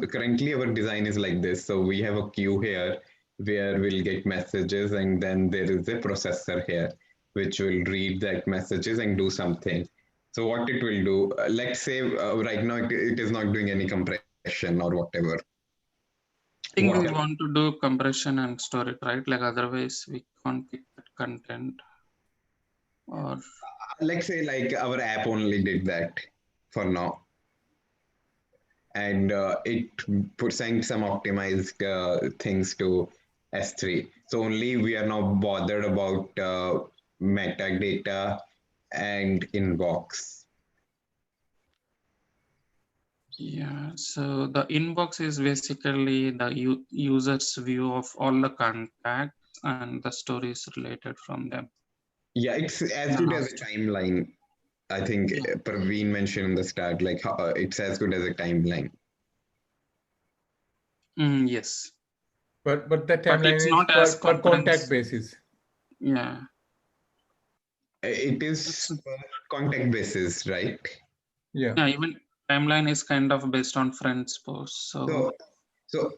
currently our design is like this. So we have a queue here where we'll get messages, and then there is a processor here which will read that messages and do something. So what it will do, let's say right now it is not doing any compression or whatever. I think we want to do compression and store it, right? Like otherwise we can't pick that content. Or let's say like our app only did that for now, and it sent some optimized things to S3. So only we are now bothered about metadata and inbox. yeah, so the inbox is basically the user's view of all the contacts and the stories related from them. Yeah, it's as good as a timeline. I think Praveen mentioned in the start, like how, it's as good as a timeline. Yes. But the timeline it's is not as per contact concurrent. basis. Yeah. It is per contact basis, right? Yeah. Yeah, even timeline is kind of based on friends posts. So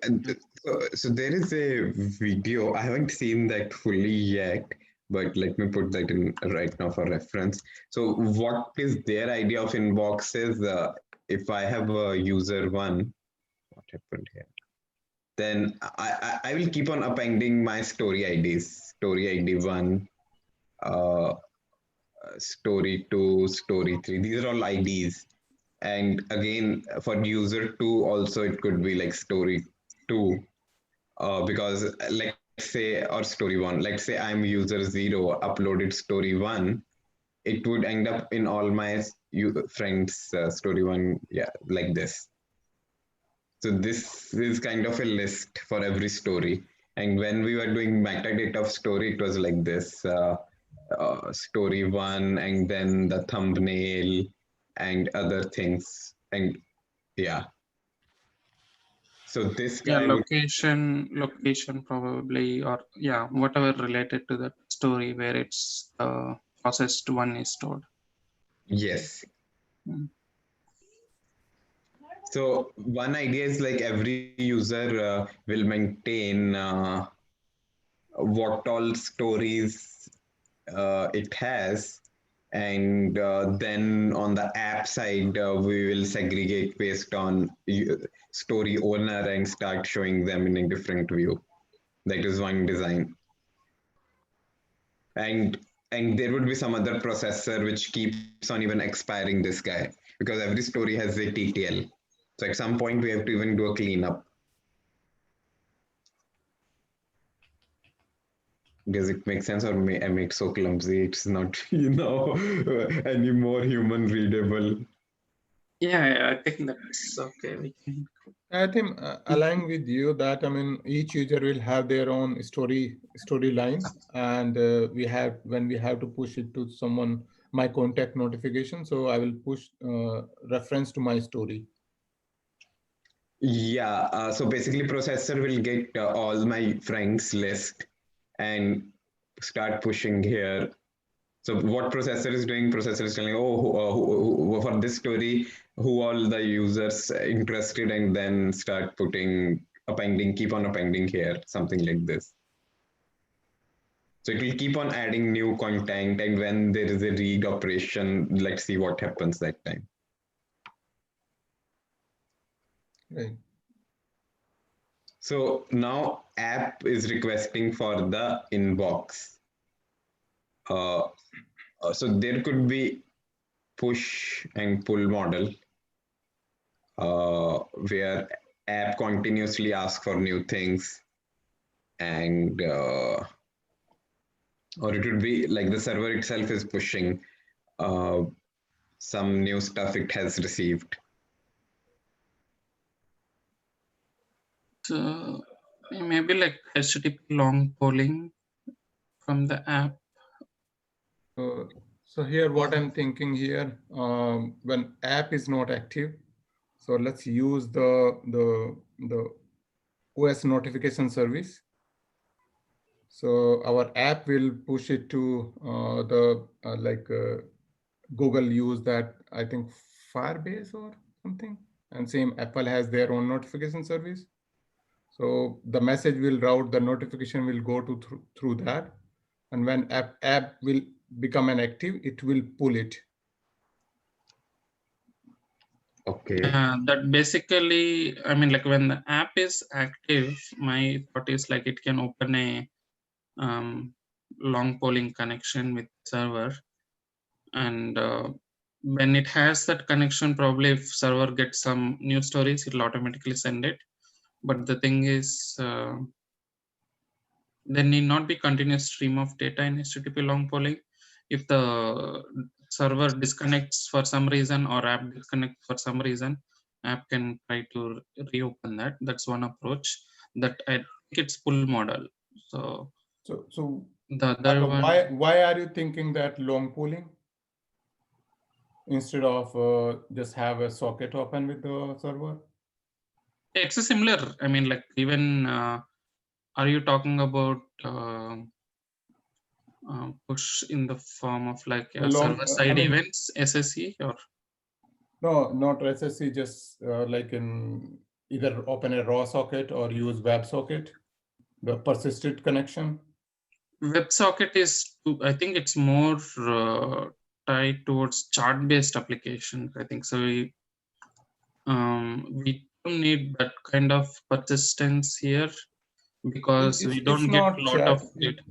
there is a video. I haven't seen that fully yet, but let me put that in right now for reference. So what is their idea of inbox is, if I have a user one, what happened here? Then I will keep on appending my story IDs, story ID 1, story 2, story 3. These are all IDs. And again, for user 2 also, it could be like story 2, because let's say, or story 1, let's say I'm user 0, uploaded story 1, it would end up in all my friends story 1, yeah, like this. So this is kind of a list for every story. And when we were doing metadata of story, it was like this, story 1, and then the thumbnail and other things. And yeah. So this guy location probably, or yeah, whatever related to that story where it's processed one is stored. Yes. So one idea is like every user will maintain what all stories it has, and then on the app side we will segregate based on story owner and start showing them in a different view. That is one design. And and there would be some other processor which keeps on even expiring this guy, because every story has a TTL. So at some point we have to even do a cleanup. Does it make sense, or I make so clumsy? It's not, any more human readable. Yeah, I think that's okay. We can. I think aligning with you that, I mean, each user will have their own storylines, and when we have to push it to someone, my contact notification. So I will push reference to my story. Yeah, so basically processor will get all my friends list and start pushing here. So what processor is doing, processor is telling, for this story, who all the users interested, and then start putting appending, keep on appending here, something like this. So it will keep on adding new content, and when there is a read operation, let's see what happens that time. Right. So now app is requesting for the inbox. So there could be push and pull model, where app continuously asks for new things, and or it would be like the server itself is pushing uh, some new stuff it has received. So maybe like HTTP long polling from the app. So here, what I'm thinking here, when app is not active, so let's use the OS notification service. So our app will push it to Google use that, I think, Firebase or something, and same Apple has their own notification service. So the message will route, the notification will go to through that, and when app will become an active, it will pull it. Okay. That basically, I mean, like when the app is active, my thought is like it can open a long polling connection with server, and when it has that connection, probably if server gets some new stories, it'll automatically send it. But the thing is, there need not be continuous stream of data in HTTP long polling. If the server disconnects for some reason or app disconnects for some reason, app can try to reopen that. That's one approach. That I think it's pull model. So the other one. Why are you thinking that long polling instead of just have a socket open with the server? It's a similar. I mean, like even are you talking about push in the form of like server-side events, SSE, or? No, not SSE, just like in either open a raw socket or use WebSocket, the persistent connection. WebSocket is, I think it's more tied towards chart-based applications. I think so. We don't need that kind of persistence here because we don't get a lot of data.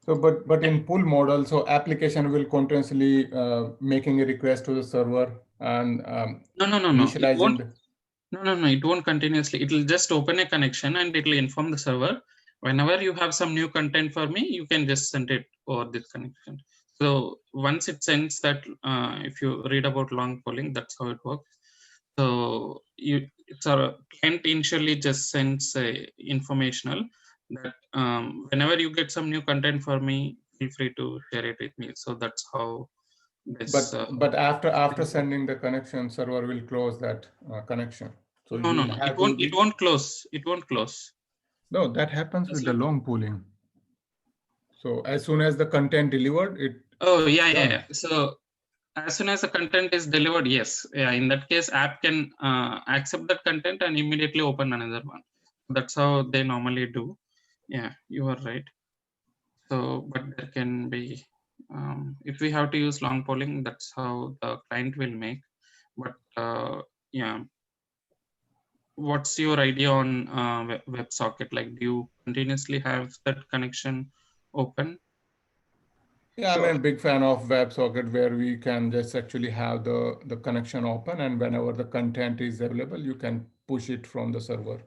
So, but in pull model, so application will continuously making a request to the server and initializing. No, it won't continuously. It will just open a connection and it will inform the server. Whenever you have some new content for me, you can just send it over this connection. So once it sends that, if you read about long polling, that's how it works. So it's a client initially just sends a informational that whenever you get some new content for me, feel free to share it with me. So that's how this. But after sending the connection, server will close that connection. So no, it won't close. It won't close. No, that happens with the long polling. So as soon as the content delivered, it. Oh yeah. So as soon as the content is delivered, yes, yeah. In that case, app can accept that content and immediately open another one. That's how they normally do. Yeah, you are right. So, but there can be, if we have to use long polling, that's how the client will make. But yeah. what's your idea on WebSocket? Like, do you continuously have that connection open? Yeah, I'm a big fan of WebSocket where we can just actually have the connection open, and whenever the content is available, you can push it from the server.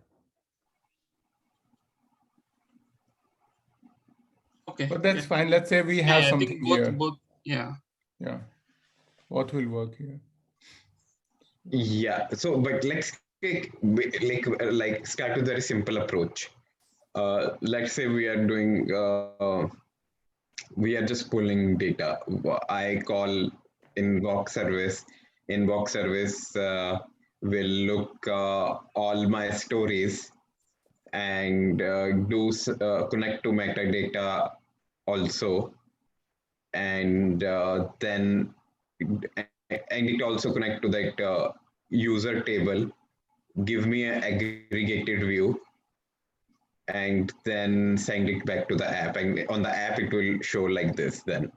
Okay. But that's yeah. fine. Let's say we have I something think here. both. Yeah. Yeah. What will work here? Yeah. So, but let's take like start with a very simple approach. Let's say we are doing we are just pulling data. I call inbox service. Inbox service will look all my stories and connect to metadata also, and then and it also connect to that user table, give me an aggregated view, and then send it back to the app. And on the app, it will show like this then.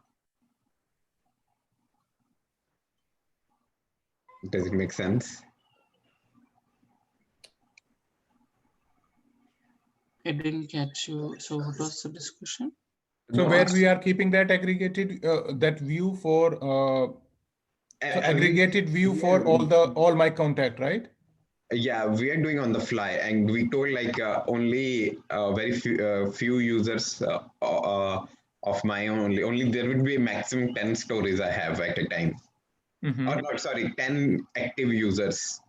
Does it make sense? I didn't catch you. So what was the discussion? So No, where we are keeping that aggregated that view for so aggregated view for all my contact, right? Yeah, we are doing on the fly, and we told like only very few users of my own. Only there would be a maximum 10 stories I have at a time. Mm-hmm. Or not, sorry, 10 active users.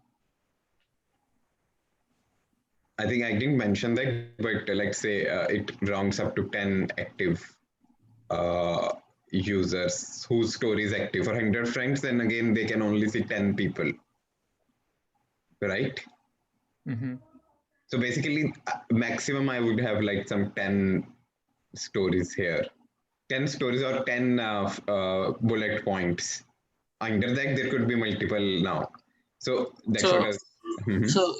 I think I didn't mention that, but let's say it rounds up to 10 active uh, users whose story is active. For 100 friends, then again, they can only see 10 people, right? Mm-hmm. So basically, maximum I would have like some 10 stories here. 10 stories or 10 bullet points. Under that, there could be multiple now. So that's So what I was. Mhm. so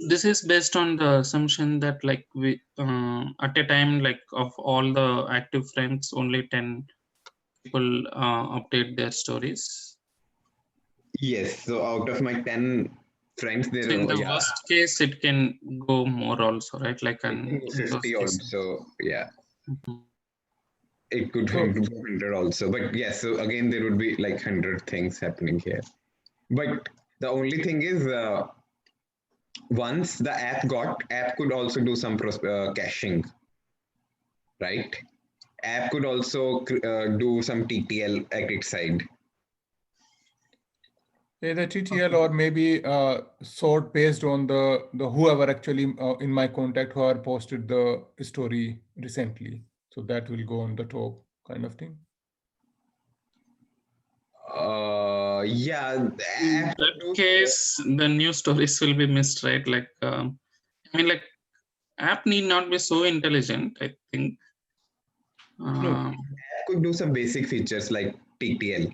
this is based on the assumption that like we at a time, like of all the active friends, only 10 people update their stories. Yes. So out of my 10 friends, there So in are, the yeah, worst case, it can go more also, right? Like it can go in those 50 cases. also. Yeah. Mhm. It could So 100 also. But yes, so again, there would be like 100 things happening here. But the only thing is, once the app could also do some caching, right? App could also do some TTL at its side. either TTL or maybe sort based on the whoever actually in my contact who are posted the story recently. So that will go on the top kind of thing. Yeah, the In app that could do. case, the new stories will be missed, right? Like, I mean, like, app need not be so intelligent, I think. No, Um, app could do some basic features like TTL.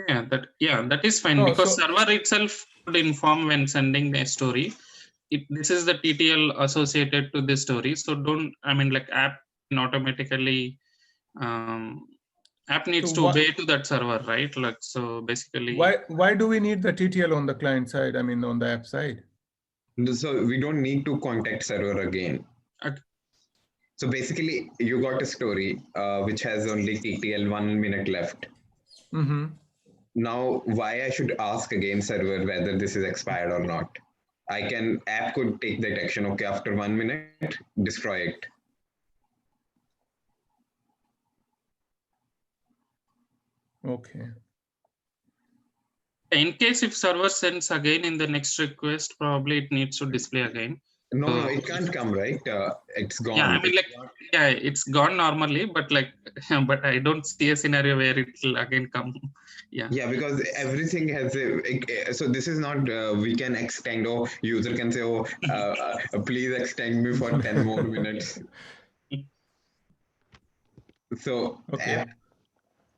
yeah, that is fine, No, because so server itself would inform when sending the story. This is the TTL associated to this story. So don't, I mean, like, app can automatically app needs to obey to that server, right? Like, so basically, why do we need the TTL on the client side? I mean, on the app side. So we don't need to contact server again. okay. So basically, you got a story which has only TTL 1 minute left. Mm-hmm. Now, why I should ask again server whether this is expired or not? App could take that action. Okay, after 1 minute, destroy it. Okay. In case if server sends again in the next request, probably it needs to display again. No, So it can't come, right? It's yeah, I gone. mean, like, yeah, it's gone normally, but like, but I don't see a scenario where it will again come. Yeah. Yeah, because everything has so this is not we can extend, or user can say, oh, please extend me for 10 more minutes. So Okay. app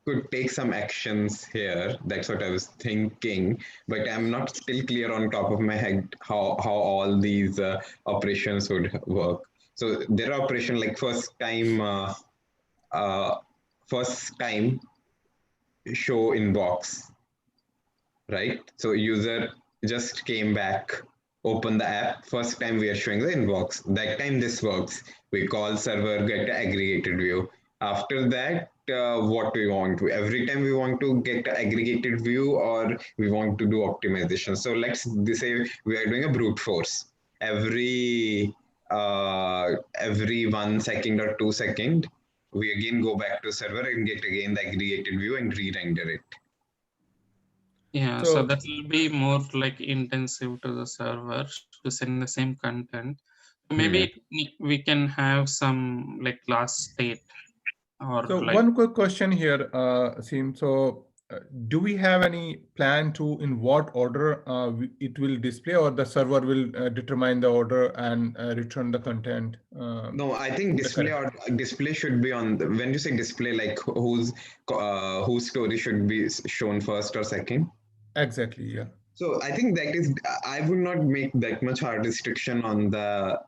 could take some actions here. That's what I was thinking, but I'm not still clear on top of my head how all these operations would work. So there are operation like uh, first time show inbox, right? So user just came back open the app. First time we are showing the inbox. That time this works. We call server, get an aggregated view. After that, what we want to, every time we want to get an aggregated view or we want to do optimization. So let's say we are doing a brute force. Every 1 second or 2 second, we again go back to server and get again the aggregated view and re-render it. Yeah, so So that will be more like intensive to the server to send the same content. So maybe we can have some like last state or So like one quick question here, Aseem. So do we have any plan to in what order it will display, or the server will determine the order and return the content? No, I think The display correct. or display should be on the, when you say display, like whose story should be shown first or second. Exactly, yeah. So I think that is, I would not make that much hard restriction on the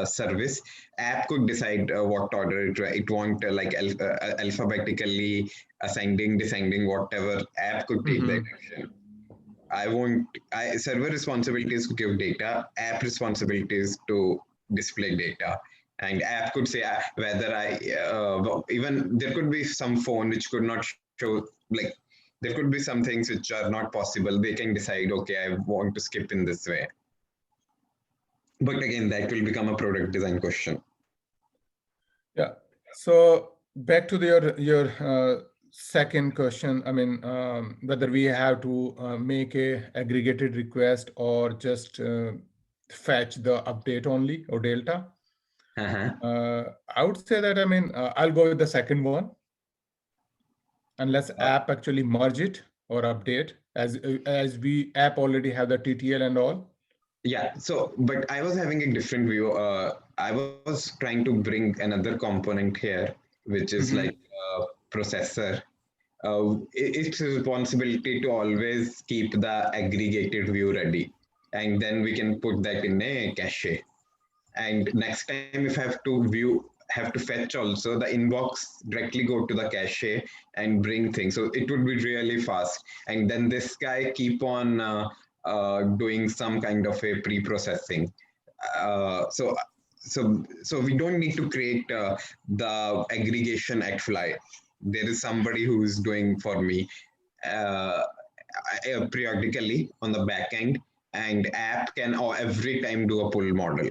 service. App could decide what order it want, alphabetically ascending, descending, whatever. App could take that Mhm. action. I won't. Server responsibility is to give data. App responsibility is to display data. And app could say whether even there could be some phone which could not show, like there could be some things which are not possible. They can decide, okay, I want to skip in this way. But again, that will become a product design question. Yeah. So back to your second question. I mean, whether we have to make a aggregated request or just fetch the update only or delta. I would say that, I mean, I'll go with the second one, unless app actually merge it or update, as we app already have the TTL and all. Yeah, so, but I was having a different view. I was trying to bring another component here, which is like Mhm. a processor. It's a responsibility to always keep the aggregated view ready. And then we can put that in a cache. And next time, if I have to have to fetch also, the inbox directly go to the cache and bring things. So it would be really fast. And then this guy keep on doing some kind of a pre-processing. So we don't need to create the aggregation at fly. There is somebody who is doing for me uh, periodically on the back end, and app can every time do a pull model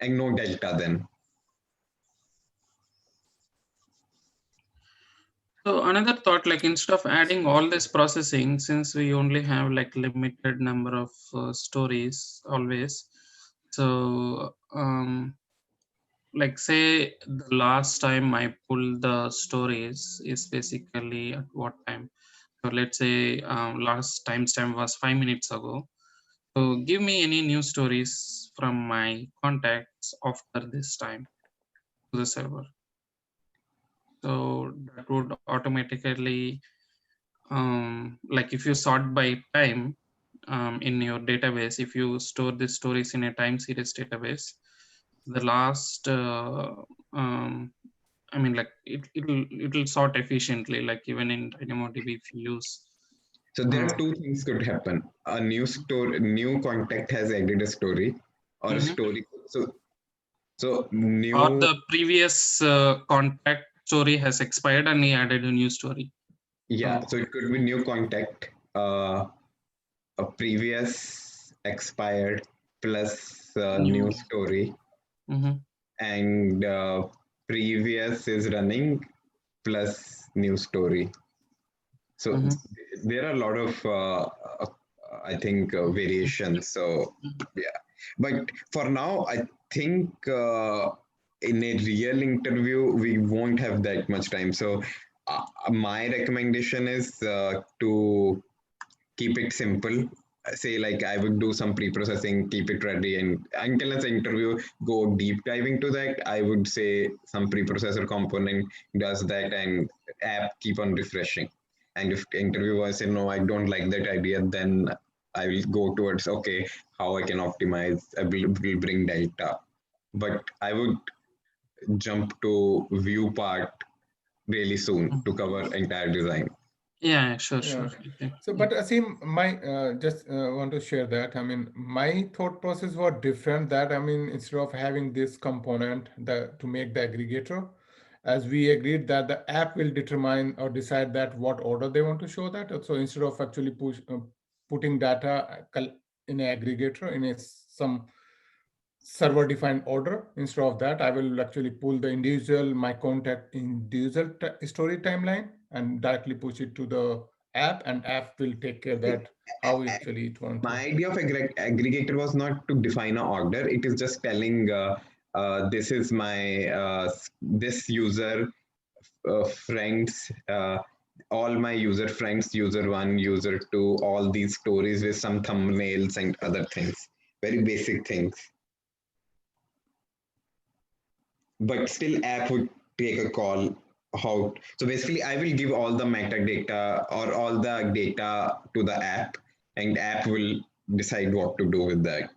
and no delta then. so another thought, like instead of adding all this processing, since we only have like limited number of stories always, so like say the last time I pulled the stories is basically at what time? So let's say last timestamp was 5 minutes ago. So give me any new stories from my contacts after this time to the server. So that would automatically, like if you sort by time in your database, if you store the stories in a time series database, the last, I mean, like it'll sort efficiently. Like even in DynamoDB, if you use. So there are two things could happen. A new store, new contact has added a story, or a story. So Or new, the previous contact story has expired and he added a new story. yeah. So it could be new contact, a previous expired plus new story, Mhm. and previous is running plus new story. So there are a lot of, I think, variations. So yeah, but for now, I think in a real interview we won't have that much time. So my recommendation is to keep it simple. Say like I would do some pre-processing, keep it ready, and until as the interview go deep diving to that, I would say some pre-processor component does that, and app keep on refreshing. And if the interviewer say no, I don't like that idea, then I will go towards okay, how I can optimize. I will bring delta, but I would jump to view part really soon to cover entire design. Yeah, sure, Yeah. sure. Okay. So, but Aseem, my just want to share that. I mean, my thought process was different. That I mean, instead of having this component that to make the aggregator, as we agreed that the app will determine or decide that what order they want to show that. So instead of actually putting data in an aggregator in some server defined order, instead of that, I will actually pull the individual my contact individual story timeline and directly push it to the app, and app will take care that how actually it want My to. idea of aggregator was not to define an order. It is just telling this is my this user friends, all my user friends, user one, user two, all these stories with some thumbnails and other things, very basic things. But still, app would take a call how. So basically, I will give all the metadata or all the data to the app, and app will decide what to do with that.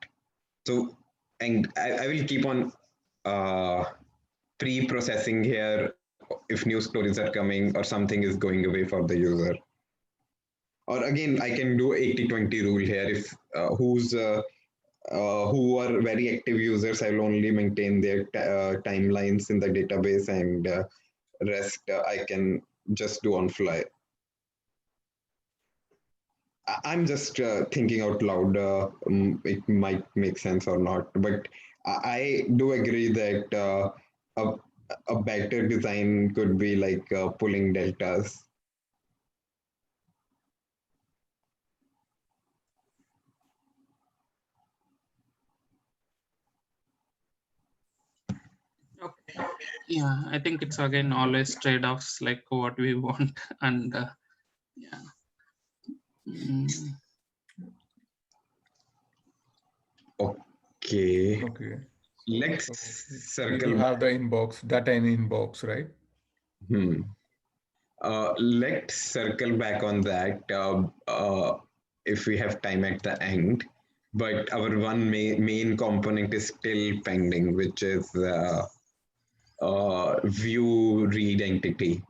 So, and I will keep on uh, pre-processing here if new stories are coming or something is going away for the user. Or again, I can do 80-20 rule here. If who are very active users, I will only maintain their timelines in the database, and rest I can just do on fly. I'm just thinking out loud. It might make sense or not, but I do agree that a, a better design could be like pulling deltas. Okay. Yeah, I think it's again always trade-offs, like what we want and yeah. Mm. Okay, Okay. let's So we do circle back. have the inbox data in inbox, right? Hmm. Let's circle back on that if we have time at the end. But our one main component is still pending, which is view read entity.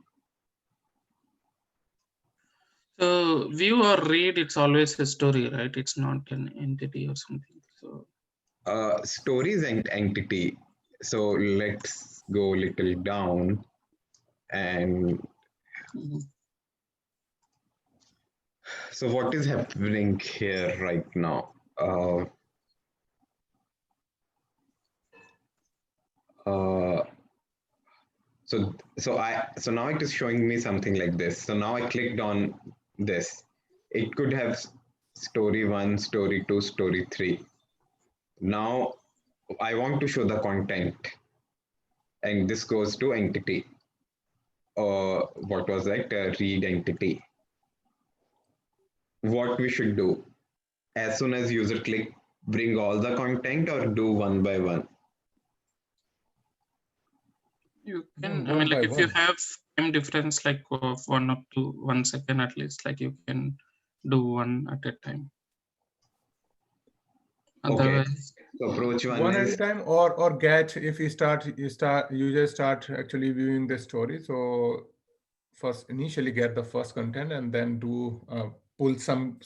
So view or read, it's always a story, right? It's not an entity or something. So Stories and entity. So let's go a little down and mhm. so what is happening here right now? Uh, so now it is showing me something like this. So now I clicked on this. It could have story one, story two, story three. Now I want to show the content, and this goes to entity. What was that? Read entity. What we should do as soon as user click, bring all the content or do one by one. you No, can, I one mean, by like if you one. have time difference like of 1 up to 1 second at least, like you can do one at a time. Okay. Otherwise, So approach one One at a is time, or get if you just start actually viewing the story. So first initially get the first content and then do pull some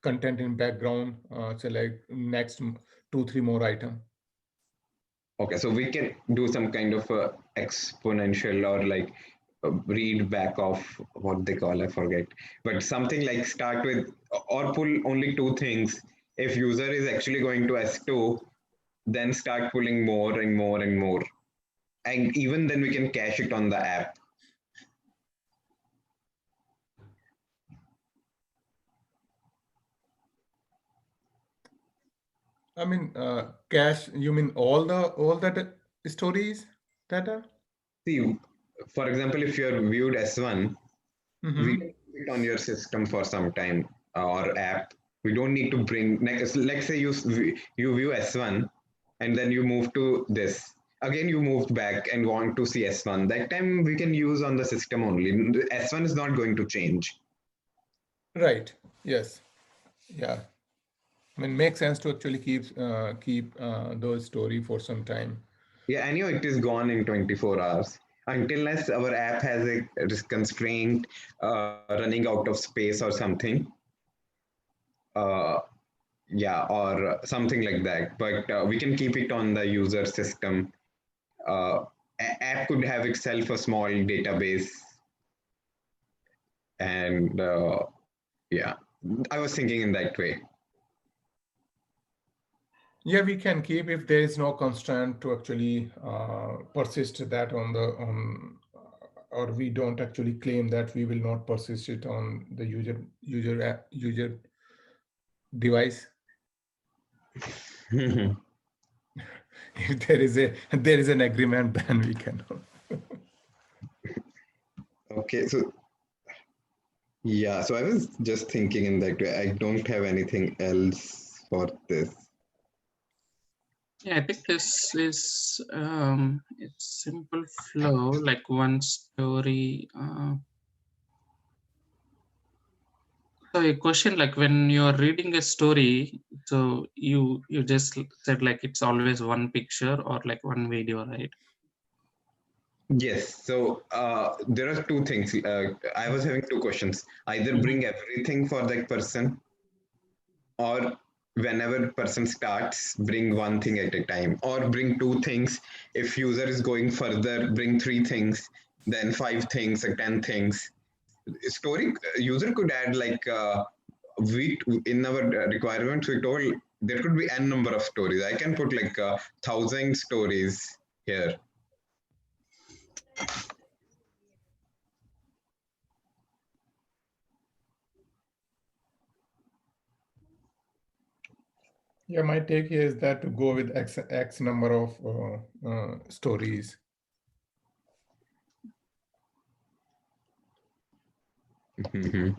content in background, say like next 2 3 more item. okay. So we can do some kind of exponential or like read back of what they call, I forget, but something like start with or pull only two things. If user is actually going to S2, then start pulling more and more and more. And even then we can cache it on the app. I mean, cache, you mean all that stories data? See, for example, if you're viewed S1, we Mm-hmm. can keep it on your system for some time or app. We don't need to bring, let's say you view S1 and then you move to this. Again, you moved back and want to see S1. That time we can use on the system only. S1 is not going to change. Right. Yes. Yeah. I mean, makes sense to actually keep those story for some time. Yeah, I know it is gone in 24 hours. unless our app has a constraint running out of space or something. Uh, yeah, or something like that. But we can keep it on the user system. App could have itself a small database, and yeah, I was thinking in that way. Yeah, we can keep if there is no constraint to actually persist that on the or we don't actually claim that we will not persist it on the user device. If there is an agreement, then we can. Okay, so yeah, so I was just thinking in that way. I don't have anything else for this. Yeah, I think this is it's simple flow, like one story. So a question, like when you're reading a story, so you just said like it's always one picture or like one video, right? Yes, so there are two things. I was having two questions. Either bring everything for that person, or whenever person starts, bring one thing at a time, or bring two things. If user is going further, bring three things, then five things, or 10 things. Story user could add like we in our requirements we told there could be n number of stories. I can put like 1,000 stories here. Yeah, my take here is that to go with X number of stories. Mhm.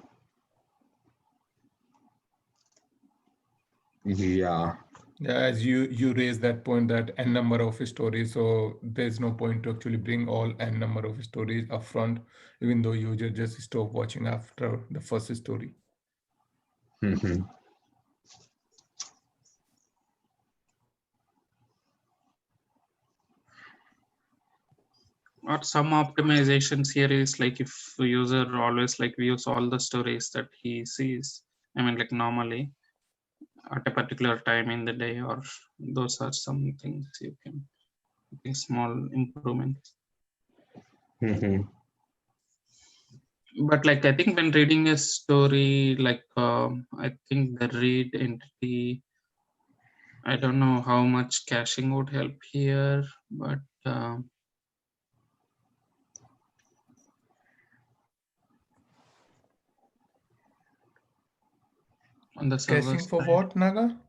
Yeah. Yeah, as you raise that point that n number of stories, so there's no point to actually bring all n number of stories upfront, even though user just stop watching after the first story. Mhm. Or some optimizations here is like if user always like views all the stories that he sees, I mean like normally at a particular time in the day, or those are some things you can small improvements. Mhm. But like I think when reading a story, like I think the read entity, I don't know how much caching would help here, but on the server Caching for side, what, Naga?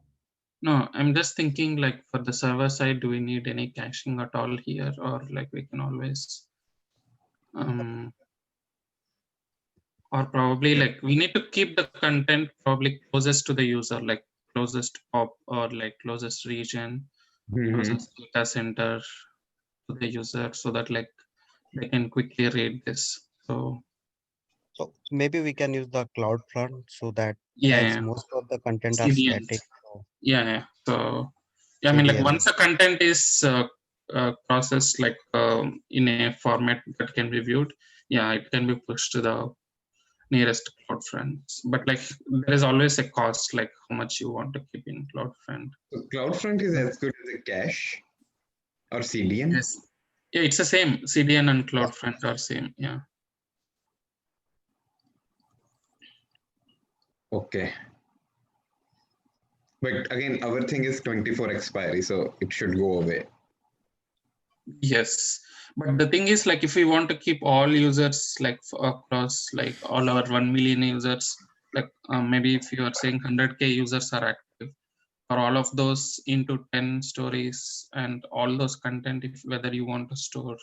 no, I'm just thinking like for the server side, do we need any caching at all here, or like we can always or probably like we need to keep the content probably closest to the user, like closest pop or like closest region, Mhm. closest data center to the user, so that like they can quickly read this. So maybe we can use the Cloud Front so that Yeah, as yeah. most of the content are CDN. static, so Yeah. So yeah, I mean like CDN. once the content is processed like in a format that can be viewed, yeah, it can be pushed to the nearest cloud fronts. But like there is always a cost, like how much you want to keep in cloud front. So CloudFront is as good as a cache or CDN. Yes. Yeah, it's the same. CDN and cloud front are same. Yeah. Okay. But again, our thing is 24 expiry, so it should go away. Yes, but the thing is like if we want to keep all users like across like all our 1 million users, like maybe if you are saying 100K users are active, for all of those into 10 stories and all those content, if whether you want to store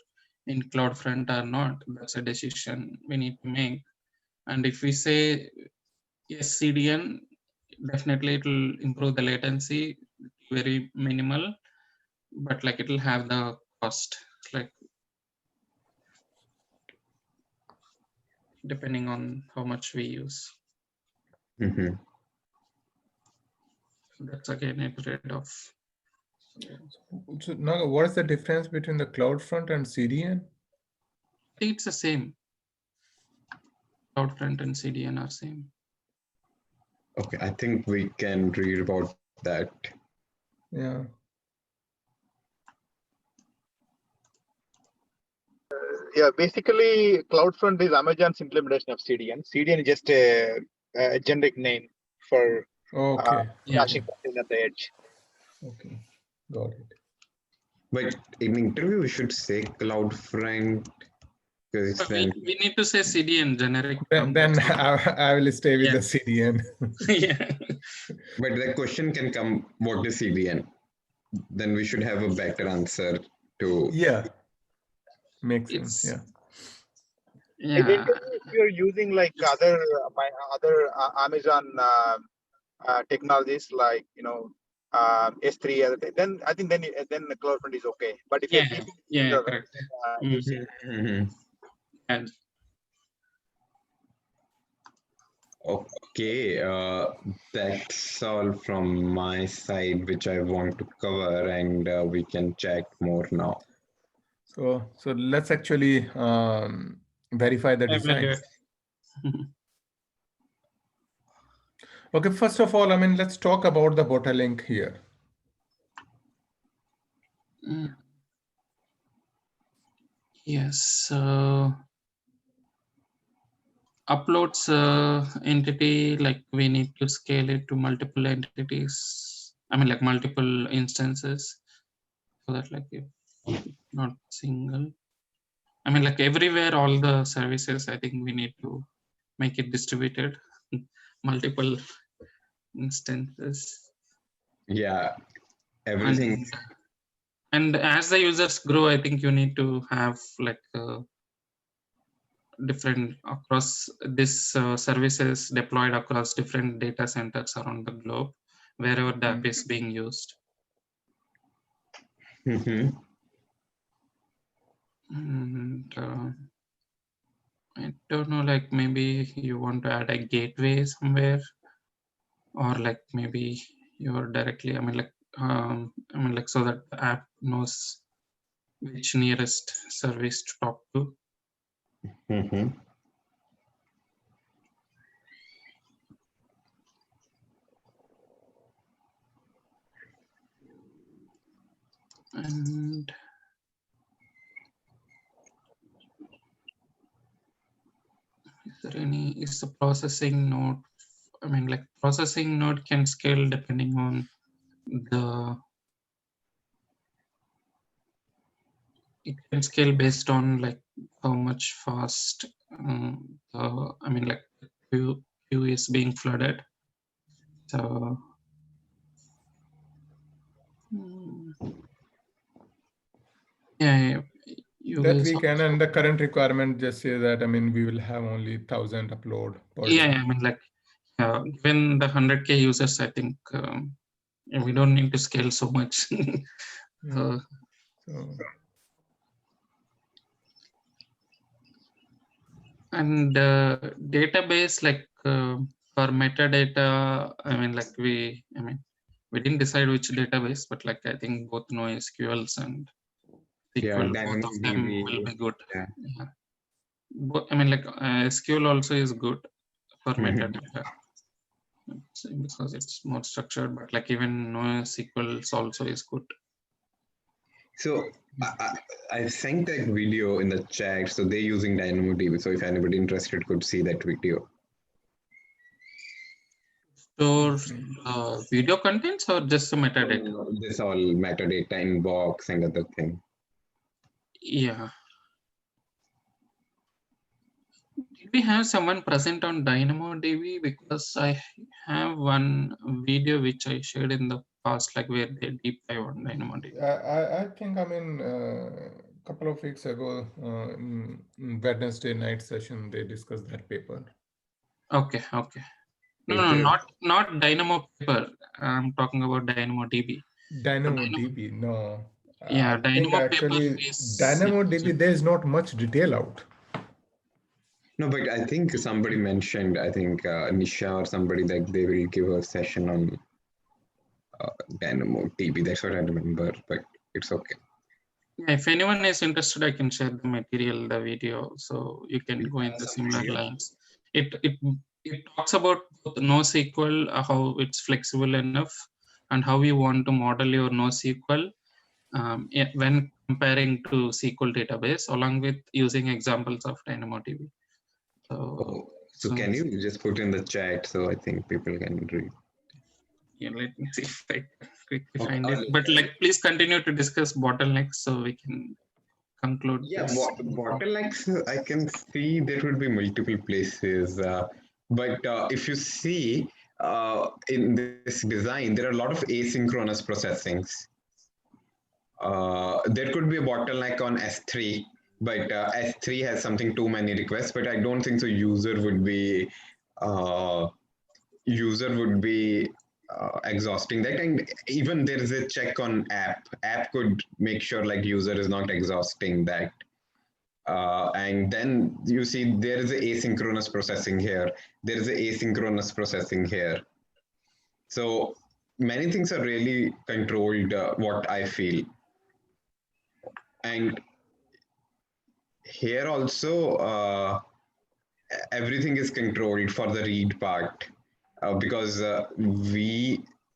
in CloudFront or not, that's a decision we need to make. And if we say yes, CDN, definitely it will improve the latency, very minimal, but like it will have the cost, like depending on how much we use. Mhm. That's again a trade-off. So Naga, what is the difference between the Cloud Front and CDN? think it's the same. Cloud Front and CDN are same. Okay, I think we can read about that. Yeah. Yeah, basically, CloudFront is Amazon's implementation of CDN. CDN is just a generic name for Okay. caching at the edge. Okay. Got it. But in interview, we should say CloudFront because But then we need to say CDN generic. Then I will stay with Yeah. the CDN. Yeah. but the question can come, what is CDN? Then we should have a better answer to. Yeah. Makes sense. It's Yeah. yeah. If you're using like other Amazon technologies like S3, then I think then the CloudFront is okay. But if you're keeping Correct. And Okay, that's all from my side, which I want to cover, and we can chat more now. So let's actually verify the design. Okay, first of all, I mean, let's talk about the bottleneck here. Yes. So uploads entity, like we need to scale it to multiple entities. I mean, like multiple instances, so that like if not single. I mean, like everywhere, all the services, I think we need to make it distributed, multiple instances. Yeah, everything. And as the users grow, I think you need to have like different across this services deployed across different data centers around the globe, wherever the app is being used. Mm-hmm. And I don't know, like maybe you want to add a gateway somewhere, or like maybe you're directly, I mean like so that the app knows which nearest service to talk to. Mm-hmm. And is the processing node, I mean like processing node can scale depending on it can scale based on like how much fast I mean like queue is being flooded. So yeah, you that guys we can, and the current requirement just say that, I mean, we will have only 1,000 upload per day. I mean like given the 100K users, I think we don't need to scale so much. And database, like for metadata, I mean like we didn't decide which database, but like I think both NoSQLs and SQL, both of them will be good. Yeah. I mean like SQL also is good for metadata because it's more structured, but like even NoSQL also is good. So I sent that video in the chat. So they're using DynamoDB. So if anybody interested could see that video. Store video contents or just the metadata? No, this all metadata inbox and other thing. Yeah. Did we have someone present on DynamoDB? Because I have one video which I shared in the past, like where they deep dive on DynamoDB. I think, I mean, a couple of weeks ago, in Wednesday night session, they discussed that paper. Okay. No, not Dynamo paper. I'm talking about DynamoDB. DynamoDB, no. Yeah, I think actually DynamoDB, there is not much detail out. No, but I think somebody mentioned, I think Nisha or somebody, that they will give a session on DynamoDB. That's what I remember, but it's okay. Yeah, if anyone is interested, I can share the material, the video, so you can go in the similar lines. It talks about both NoSQL, how it's flexible enough, and how you want to model your NoSQL when comparing to SQL database, along with using examples of DynamoDB. So can you just put in the chat so I think people can read? Yeah, let me see if I quickly find it. But like, please continue to discuss bottlenecks so we can conclude. Yeah, this. bottlenecks, I can see there would be multiple places. But if you see in this design, there are a lot of asynchronous processings. There could be a bottleneck on S3, but S3 has something too many requests, but I don't think so uh, user would be exhausting that. And even there is a check on app could make sure like user is not exhausting that. And then you see there is a asynchronous processing here, there is a asynchronous processing here. So many things are really controlled, what I feel. And here also everything is controlled for the read part, because it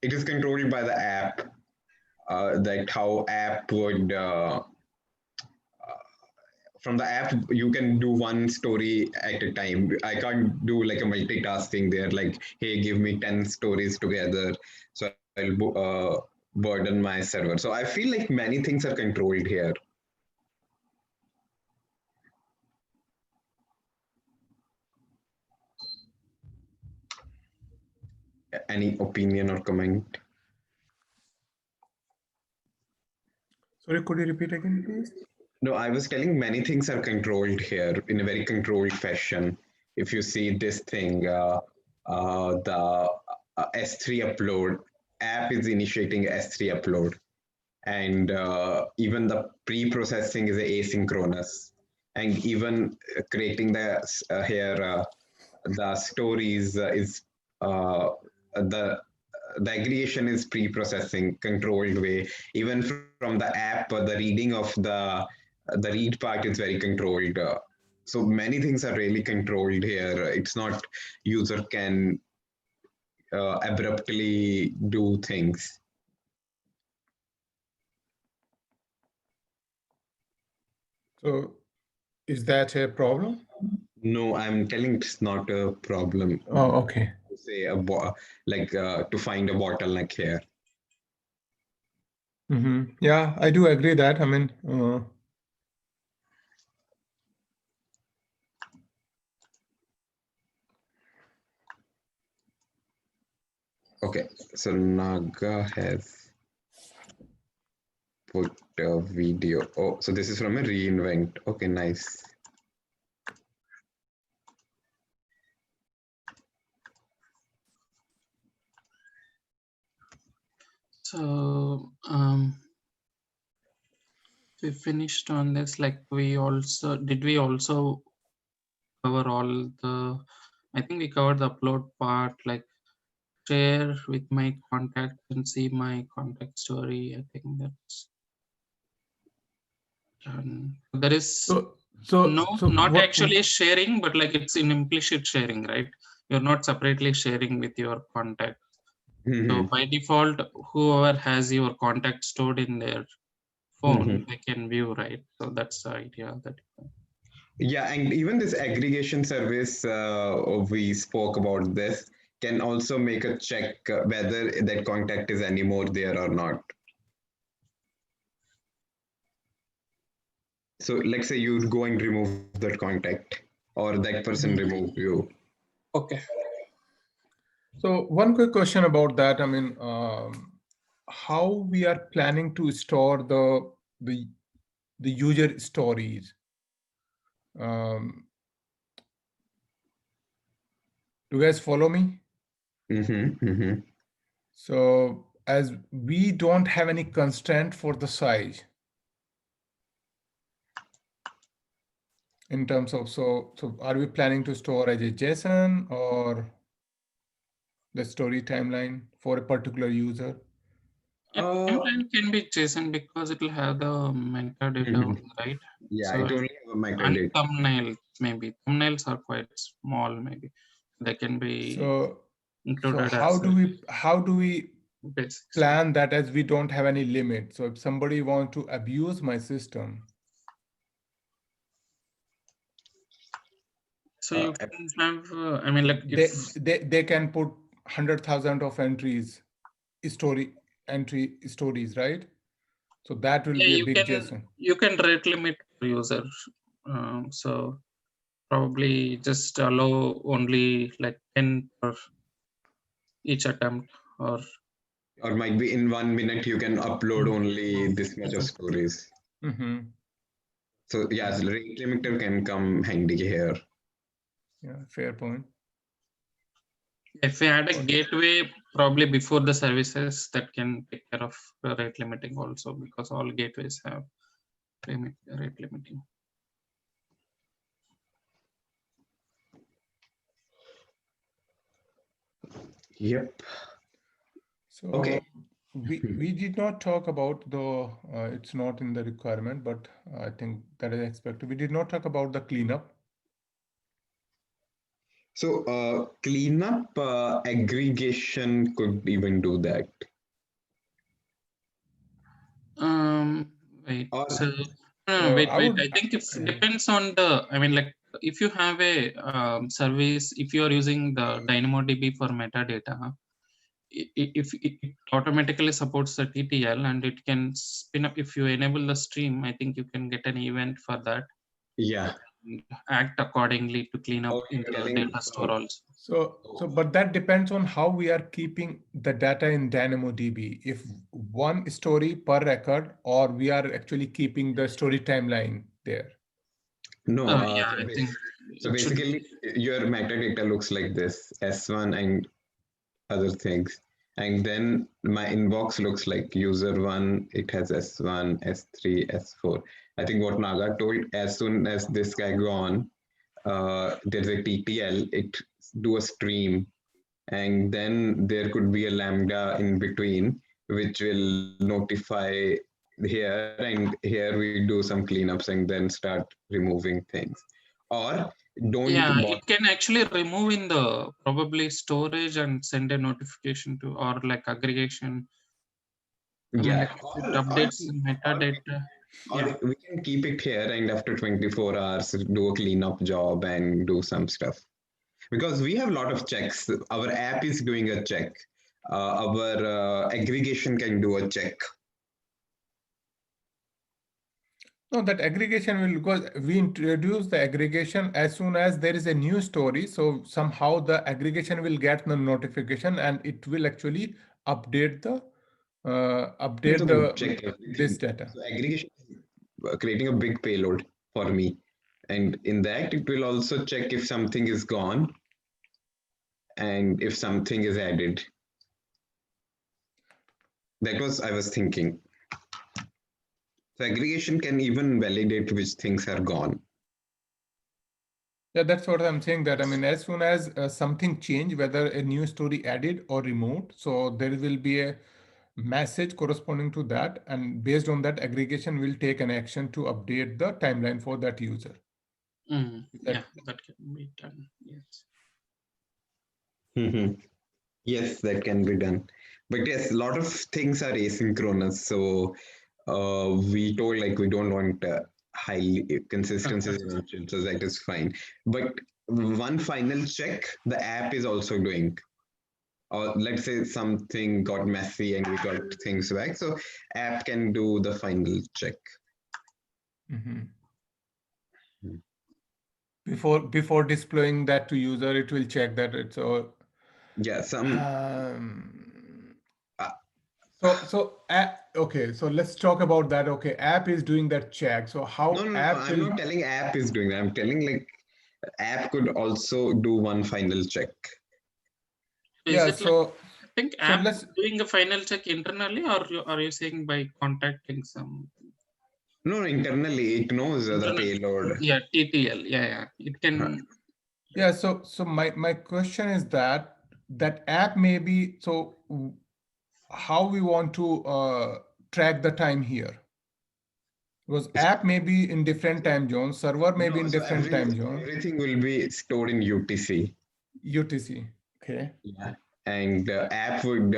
is controlled by the app, that how app would from the app you can do one story at a time. I can't do like a multitasking there, like, hey, give me 10 stories together, so I'll burden my server. So I feel like many things are controlled here. Any opinion or comment? Sorry, could you repeat again, please? No, I was telling many things are controlled here in a very controlled fashion. If you see this thing, the S3 upload, app is initiating S3 upload, and even the pre-processing is asynchronous, and even creating the stories is the aggregation is pre-processing controlled way. Even from the app, the reading of the read part is very controlled. So many things are really controlled here. It's not user can abruptly do things. So is that a problem? No, I'm telling it's not a problem. Oh, okay. To say to find a bottleneck here. Yeah, I do agree that. I mean, Okay, so Naga has put a video. Oh, so this is from a reinvent. Okay, nice. So we finished on this. Like, we also cover all the, I think we covered the upload part, like share with my contact and see my contact story. I think that's done. There is not actually sharing, but like it's in implicit sharing, right? You're not separately sharing with your contact. So by default, whoever has your contact stored in their phone, they can view, right? So that's the idea. That Yeah, and even this aggregation service, we spoke about this, can also make a check whether that contact is anymore there or not. So let's say you go and remove that contact, or that person remove you. Okay. So one quick question about that. I mean, how we are planning to store the user stories? Do you guys follow me? So as we don't have any constraint for the size in terms of, so are we planning to store as a JSON or the story timeline for a particular user? Timeline can be JSON because it will have the metadata, right? Yeah, So it only have a and metadata. thumbnails, maybe thumbnails are quite small, maybe they can be So included how as do we basics. plan that, as we don't have any limit? So if somebody wants to abuse my system, So you can have, I mean, like if they can put 100,000 of entries, stories, right? So that will yeah, be a big JSON. you can rate limit per user. So probably just allow only like 10 per each attempt, or might be in 1 minute you can upload only this much of stories. So yeah, rate limiter can come handy here. Yeah, fair point. if we add a gateway probably before the services, that can take care of rate limiting also, because all gateways have rate limiting. Yep. So Okay. we did not talk about the it's not in the requirement, but I think that is expected. We did not talk about the cleanup. So cleanup aggregation could even do that. Wait, Or so I wait, I think it depends on the, I mean, like if you have a service, if you are using the DynamoDB for metadata, if it automatically supports the TTL and it can spin up, if you enable the stream, I think you can get an event for that. yeah, Act accordingly to clean up Oh, in you're the telling- data store also. But that depends on how we are keeping the data in DynamoDB. If one story per record, or we are actually keeping the story timeline there. No, Yeah, I think so it should basically your metadata looks like this, S1 and other things. And then my inbox looks like user one, it has S1, S3, S4. I think what Naga told, as soon as this guy gone, there's a TTL, it do a stream, and then there could be a Lambda in between, which will notify here, and here we do some cleanups and then start removing things. Or don't yeah, it can actually remove in the probably storage and send a notification to, or like aggregation. I mean, like it updates metadata. Or we can keep it here and after 24 hours do a cleanup job and do some stuff. Because we have a lot of checks. Our app is doing a check. Our aggregation can do a check. No, that aggregation will, because we introduce the aggregation as soon as there is a new story. So somehow the aggregation will get the notification and it will actually update the Check this data. So aggregation is creating a big payload for me. And in that, it will also check if something is gone and if something is added. That was I was thinking. So aggregation can even validate which things are gone. Yeah, that's what I'm saying, that I mean, as soon as something changed, whether a new story added or removed, so there will be a message corresponding to that, and based on that, aggregation will take an action to update the timeline for that user. Yeah, that can be done. Yes. Yes, that can be done. But yes, a lot of things are asynchronous. So we told like we don't want high consistency, so that is fine. But one final check the app is also doing. Or let's say something got messy and we got things back. So app can do the final check. Before displaying that to user, it will check that it's all. Yeah, Okay, so let's talk about that. Okay, app is doing that check. So how No, app I'm not telling app is doing that. I'm telling like app could also do one final check. Is it like, I think app doing a final check internally, or are you saying by contacting some? No, internally it knows the payload. Yeah, TTL. Yeah, it can. Yeah, so my question is that app may be, so how we want to track the time here. Because app may be in different time zones, server may be in different time zone. Everything will be stored in UTC. UTC, okay. Yeah. And app would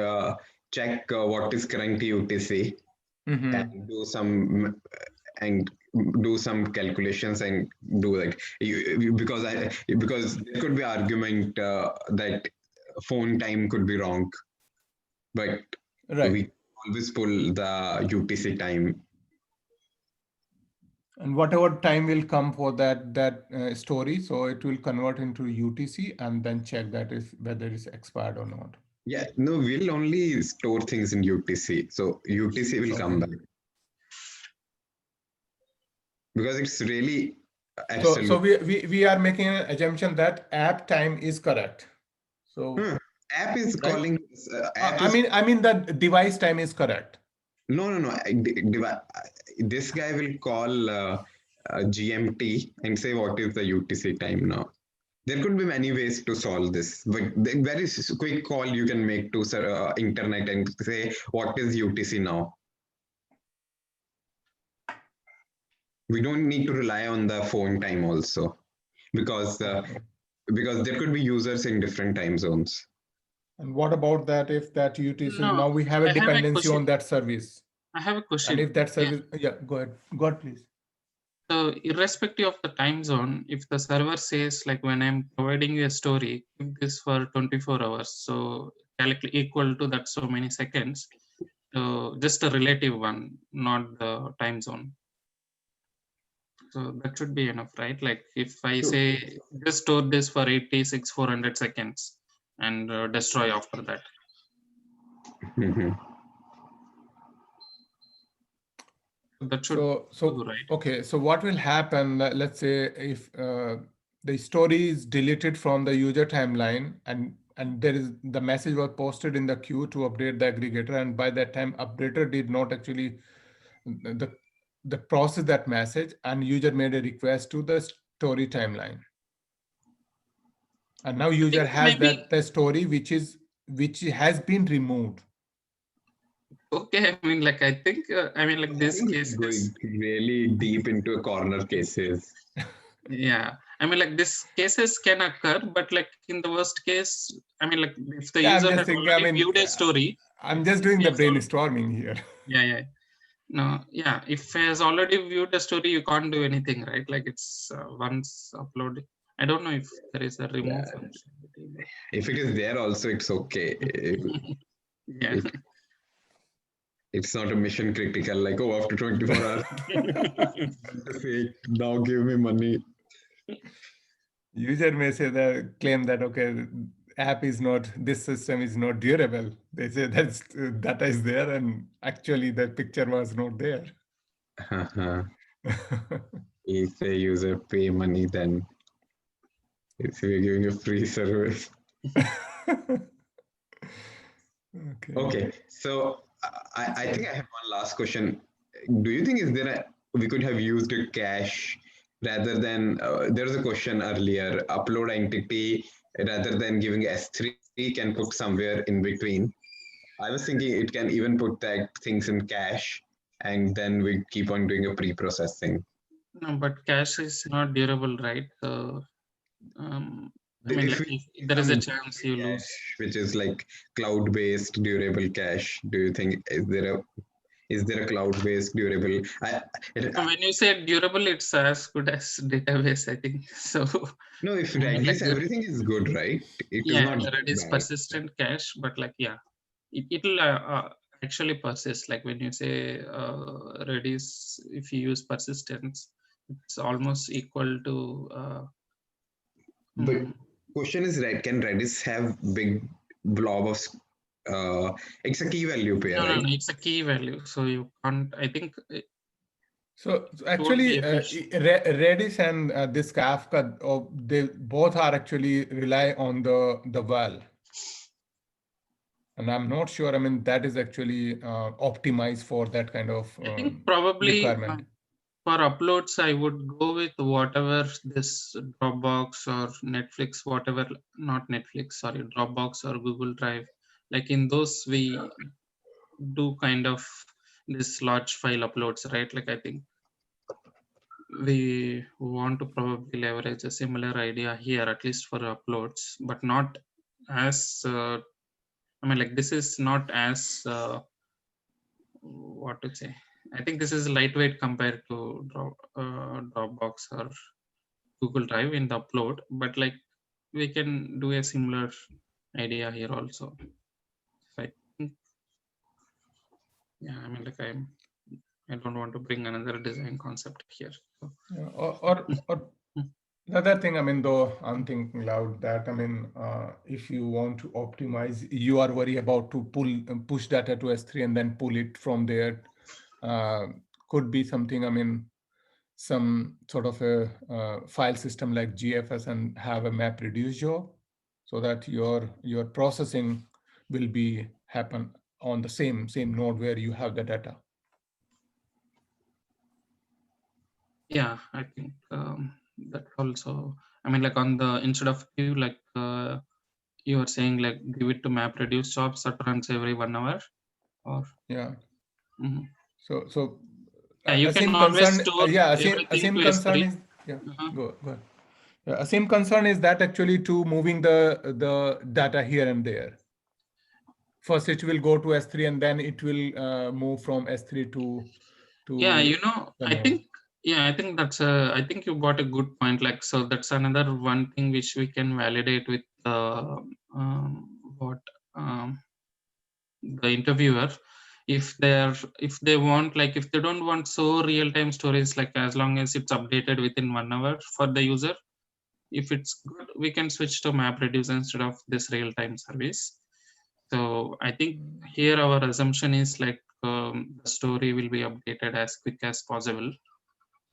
check what is current UTC and do some calculations and do like because there could be argument that phone time could be wrong, but we always pull the UTC time. And whatever time will come for that story, so it will convert into UTC and then check that if whether it's expired or not. Yeah, no, we'll only store things in UTC. So UTC will come back. Because it's really absolute. So we are making an assumption that app time is correct. So app is calling. I mean the device time is correct. No. This guy will call GMT and say what is the UTC time now. There could be many ways to solve this, but the very quick call you can make to internet and say what is UTC now. We don't need to rely on the phone time also, because there could be users in different time zones. And what about that if that UTC, now we have a dependency on that service? I have a question. And if that service, go ahead, please. So irrespective of the time zone, if the server says like when I'm providing you a story, keep this for 24 hours, so equal to that so many seconds, so just a relative one, not the time zone. So that should be enough, right? Like if I say just store this for 400 seconds and destroy after that. That should so right. Okay, so what will happen, let's say if the story is deleted from the user timeline and there is the message was posted in the queue to update the aggregator, and by that time updater did not actually the process that message, and user made a request to the story timeline, and now user has the story which has been removed. Okay, I mean, like I think this case is going really deep into corner cases. Yeah, I mean, like this cases can occur, but like in the worst case, I mean, like if the user has already viewed a story. I'm just doing the brainstorming here. Yeah. No, yeah. If he has already viewed a story, you can't do anything, right? Like it's once uploaded. I don't know if there is a remove function. If it is there also, it's okay. Yeah. It's not a mission critical, like, oh, after 24 hours, now give me money. User may say that, claim that, okay, app is not, this system is not durable. They say that's data is there and actually the picture was not there. If a user pay money, then it's we're giving a free service. Okay, so I think I have one last question. Do you think we could have used a cache rather than, there was a question earlier, upload entity rather than giving S3 can put somewhere in between. I was thinking it can even put that things in cache and then we keep on doing a pre-processing. No, but cache is not durable, right? So, I mean, like if there is a chance you lose. Which is like cloud-based durable cache. Do you think is there a cloud-based durable? When you say durable, it's as good as database, I think. So no, if Redis, everything is good, right? It is not Redis persistent cache, but like it'll actually persist. Like when you say Redis, if you use persistence, it's almost equal to. But question is, can Redis have big blob of it's a key value pair, right? No, it's a key value, so you can't. I think. So actually, Redis and this Kafka, they both are actually rely on the val, and I'm not sure. I mean, that is actually optimized for that kind of I think probably requirement. For uploads, I would go with whatever this Dropbox or Netflix, whatever, not Netflix, sorry, Dropbox or Google Drive. Like in those, we do kind of this large file uploads, right? Like I think we want to probably leverage a similar idea here, at least for uploads, but not as I mean, like this is not as what to say. I think this is lightweight compared to Dropbox or Google Drive in the upload, but like we can do a similar idea here also. So I think, yeah, I mean, like I don't want to bring another design concept here. So, Yeah, or the other thing, I mean, though, I'm thinking loud that, I mean, if you want to optimize, you are worried about to push data to S3 and then pull it from there. Could be something, I mean, some sort of a file system like GFS and have a map reduce job so that your processing will be happen on the same node where you have the data. yeah, I think that also, I mean, like on the, instead of queue, like you are saying, like give it to map reduce jobs that runs every 1 hour, or Yeah. mhm. So Yeah, you can Aseem always concern, store yeah, everything Aseem to concern S3. is, yeah, Uh-huh. go ahead. Yeah, Aseem concern is that actually to moving the data here and there. First, it will go to S3 and then it will move from S3 to Yeah, you know, the I node. think, yeah, I think that's I think you got a good point. Like, so that's another one thing which we can validate with what the interviewer, if they want, like if they don't want so real-time storage, like as long as it's updated within 1 hour for the user, if it's good, we can switch to MapReduce instead of this real-time service. So I think here our assumption is like the story will be updated as quick as possible.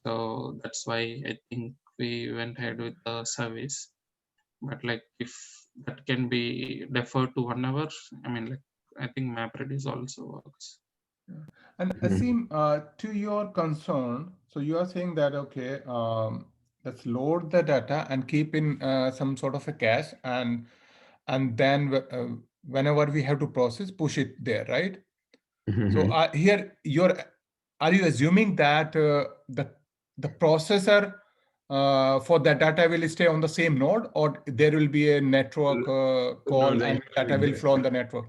So that's why I think we went ahead with the service. But like if that can be deferred to 1 hour, I mean, like I think MapReduce also works. And Aseem, to your concern, so you are saying that, okay, let's load the data and keep in some sort of a cache, and then whenever we have to process, push it there, right? So here, are you assuming that the processor for that data will stay on the same node, or there will be a network call and data will flow on the network?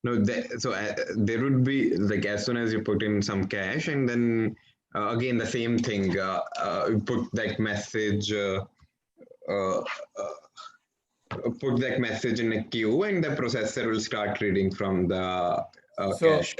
No, there would be like as soon as you put in some cache, and then again the same thing. You put that message. Uh, put that message in a queue, and the processor will start reading from the cache.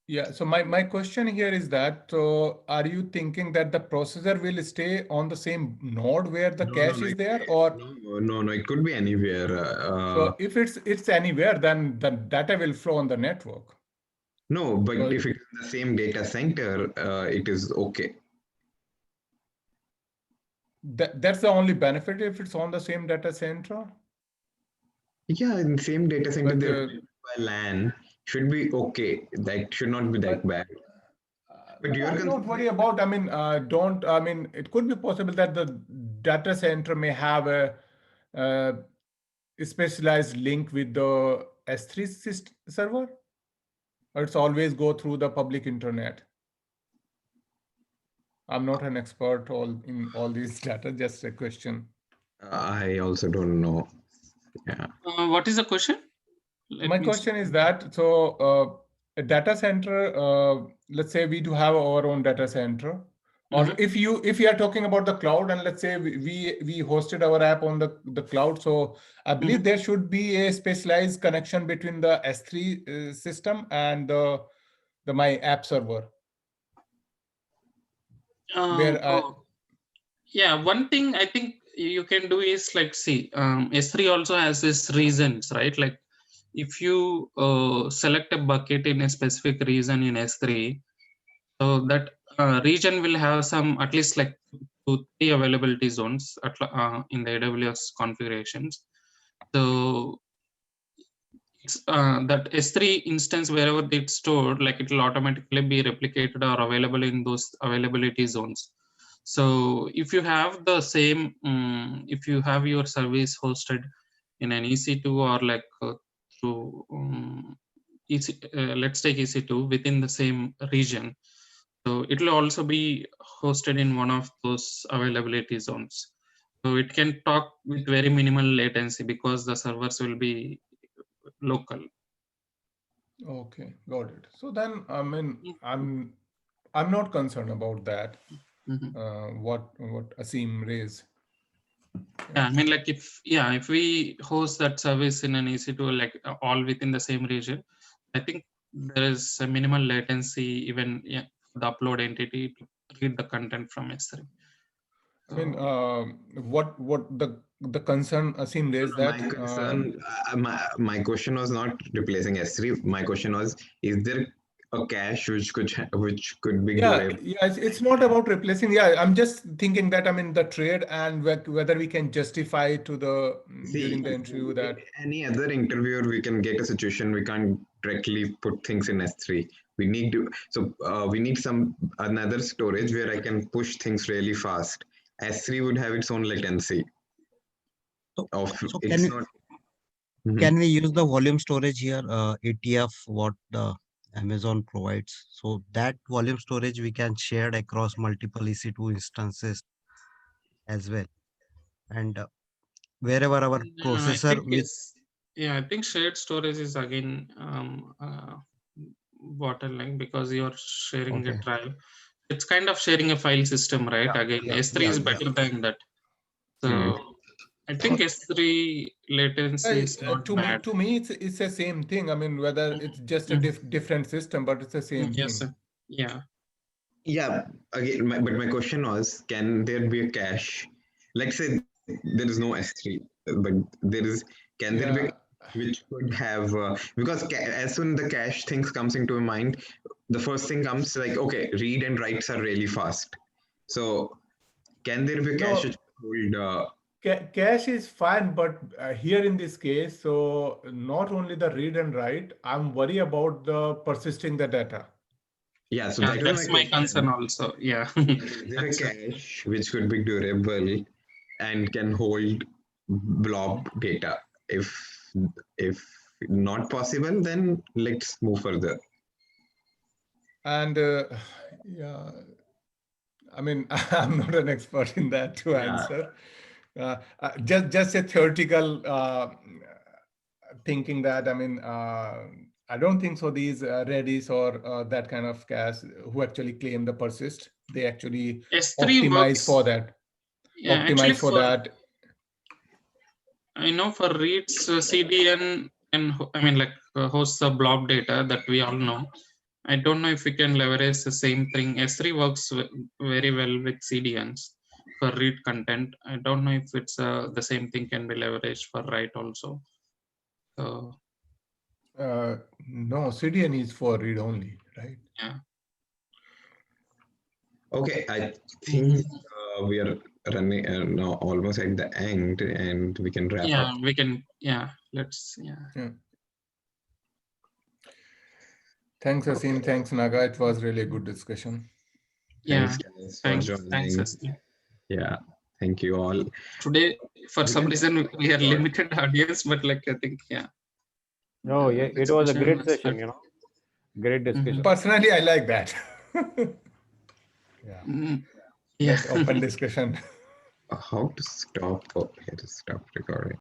Yeah, so my question here is that, so are you thinking that the processor will stay on the same node where the cache is there, or No, it could be anywhere. so if it's anywhere, then the data will flow on the network. No, but So if it's in the same data center, it is okay. that's the only benefit if it's on the same data center. Yeah, in the same data center, But there by LAN should be okay. That should not be that bad. But your don't worry about, I mean, it could be possible that the data center may have a specialized link with the S3 server, or it's always go through the public internet. I'm not an expert in all these data, just a question. I also don't know. Yeah. What is the question? My question is that, so a data center, let's say we do have our own data center, or if you are talking about the cloud, and let's say we hosted our app on the cloud, so I believe there should be a specialized connection between the S3 system and the my app server. Yeah, one thing I think you can do is like, see, S3 also has this reasons, right? Like if you select a bucket in a specific region in S3, so that region will have some, at least like 2-3 availability zones in the AWS configurations. So it's that S3 instance, wherever it's stored, like it will automatically be replicated or available in those availability zones. So if you have the same, if you have your service hosted in an EC2 or like through let's take EC2 within the same region. So it will also be hosted in one of those availability zones. So it can talk with very minimal latency because the servers will be local. Okay, got it. So then, I mean, I'm not concerned about that. What Aseem raised. Yeah, I mean, like if we host that service in an EC2, like all within the same region, I think there is a minimal latency even for the upload entity to read the content from S3. I mean, what the concern Aseem raised that My concern, my question was not replacing S3. My question was, is there a cache which could be durable? yeah, it's not about replacing. Yeah, I'm just thinking that, I mean, the trade and whether we can justify to the during the interview that any other interviewer, we can get a situation we can't directly put things in S3. We need to, so we need another storage where I can push things really fast. S3 would have its own latency. So It's not. can we use the volume storage here, ATF, what the Amazon provides? So that volume storage we can share across multiple EC2 instances as well. And wherever our processor I think shared storage is again bottleneck because you're sharing a drive. It's kind of sharing a file system, right? Again, S3 is better than that. So I think S3 latency is not bad. To me, it's the same thing. I mean, whether it's just a different system, but it's the same Yes, thing. sir. Yeah. Yeah. Again, but my question was, can there be a cache? Let's say there is no S3, but there is. Can there be which could have because as soon the cache things comes into my mind, the first thing comes like, okay, read and writes are really fast. So can there be a cache which hold? Cache is fine, but here in this case, so not only the read and write, I'm worried about the persisting the data. Yeah, so that's my concern also. Yeah. Is there a cache which could be durable and can hold blob data? If not possible, then let's move further. And yeah, I mean, I'm not an expert in that to answer. Just a theoretical thinking that, I mean, I don't think so. These Redis or that kind of cache who actually claim the persist, they actually optimize for that. Yeah, optimize for that. I know for reads, CDN and I mean, like hosts the blob data that we all know. I don't know if we can leverage the same thing. S3 works very well with CDNs for read content. I don't know if it's the same thing can be leveraged for write also. So no, CDN is for read only, right? Yeah. Okay, I think we are running now almost at the end, and we can wrap up. Yeah, we can. Yeah, let's. Yeah. Thanks, Aseem. Thanks, Naga. It was really a good discussion. Yeah. Thanks for joining. Aseem. Yeah, thank you all. Today, for some reason, we are limited audience, but like I think, yeah. Oh, yeah, it was a great session, you know. Great discussion. Personally, I like that. Yeah. Like open discussion. How to stop? Oh, here to stop recording.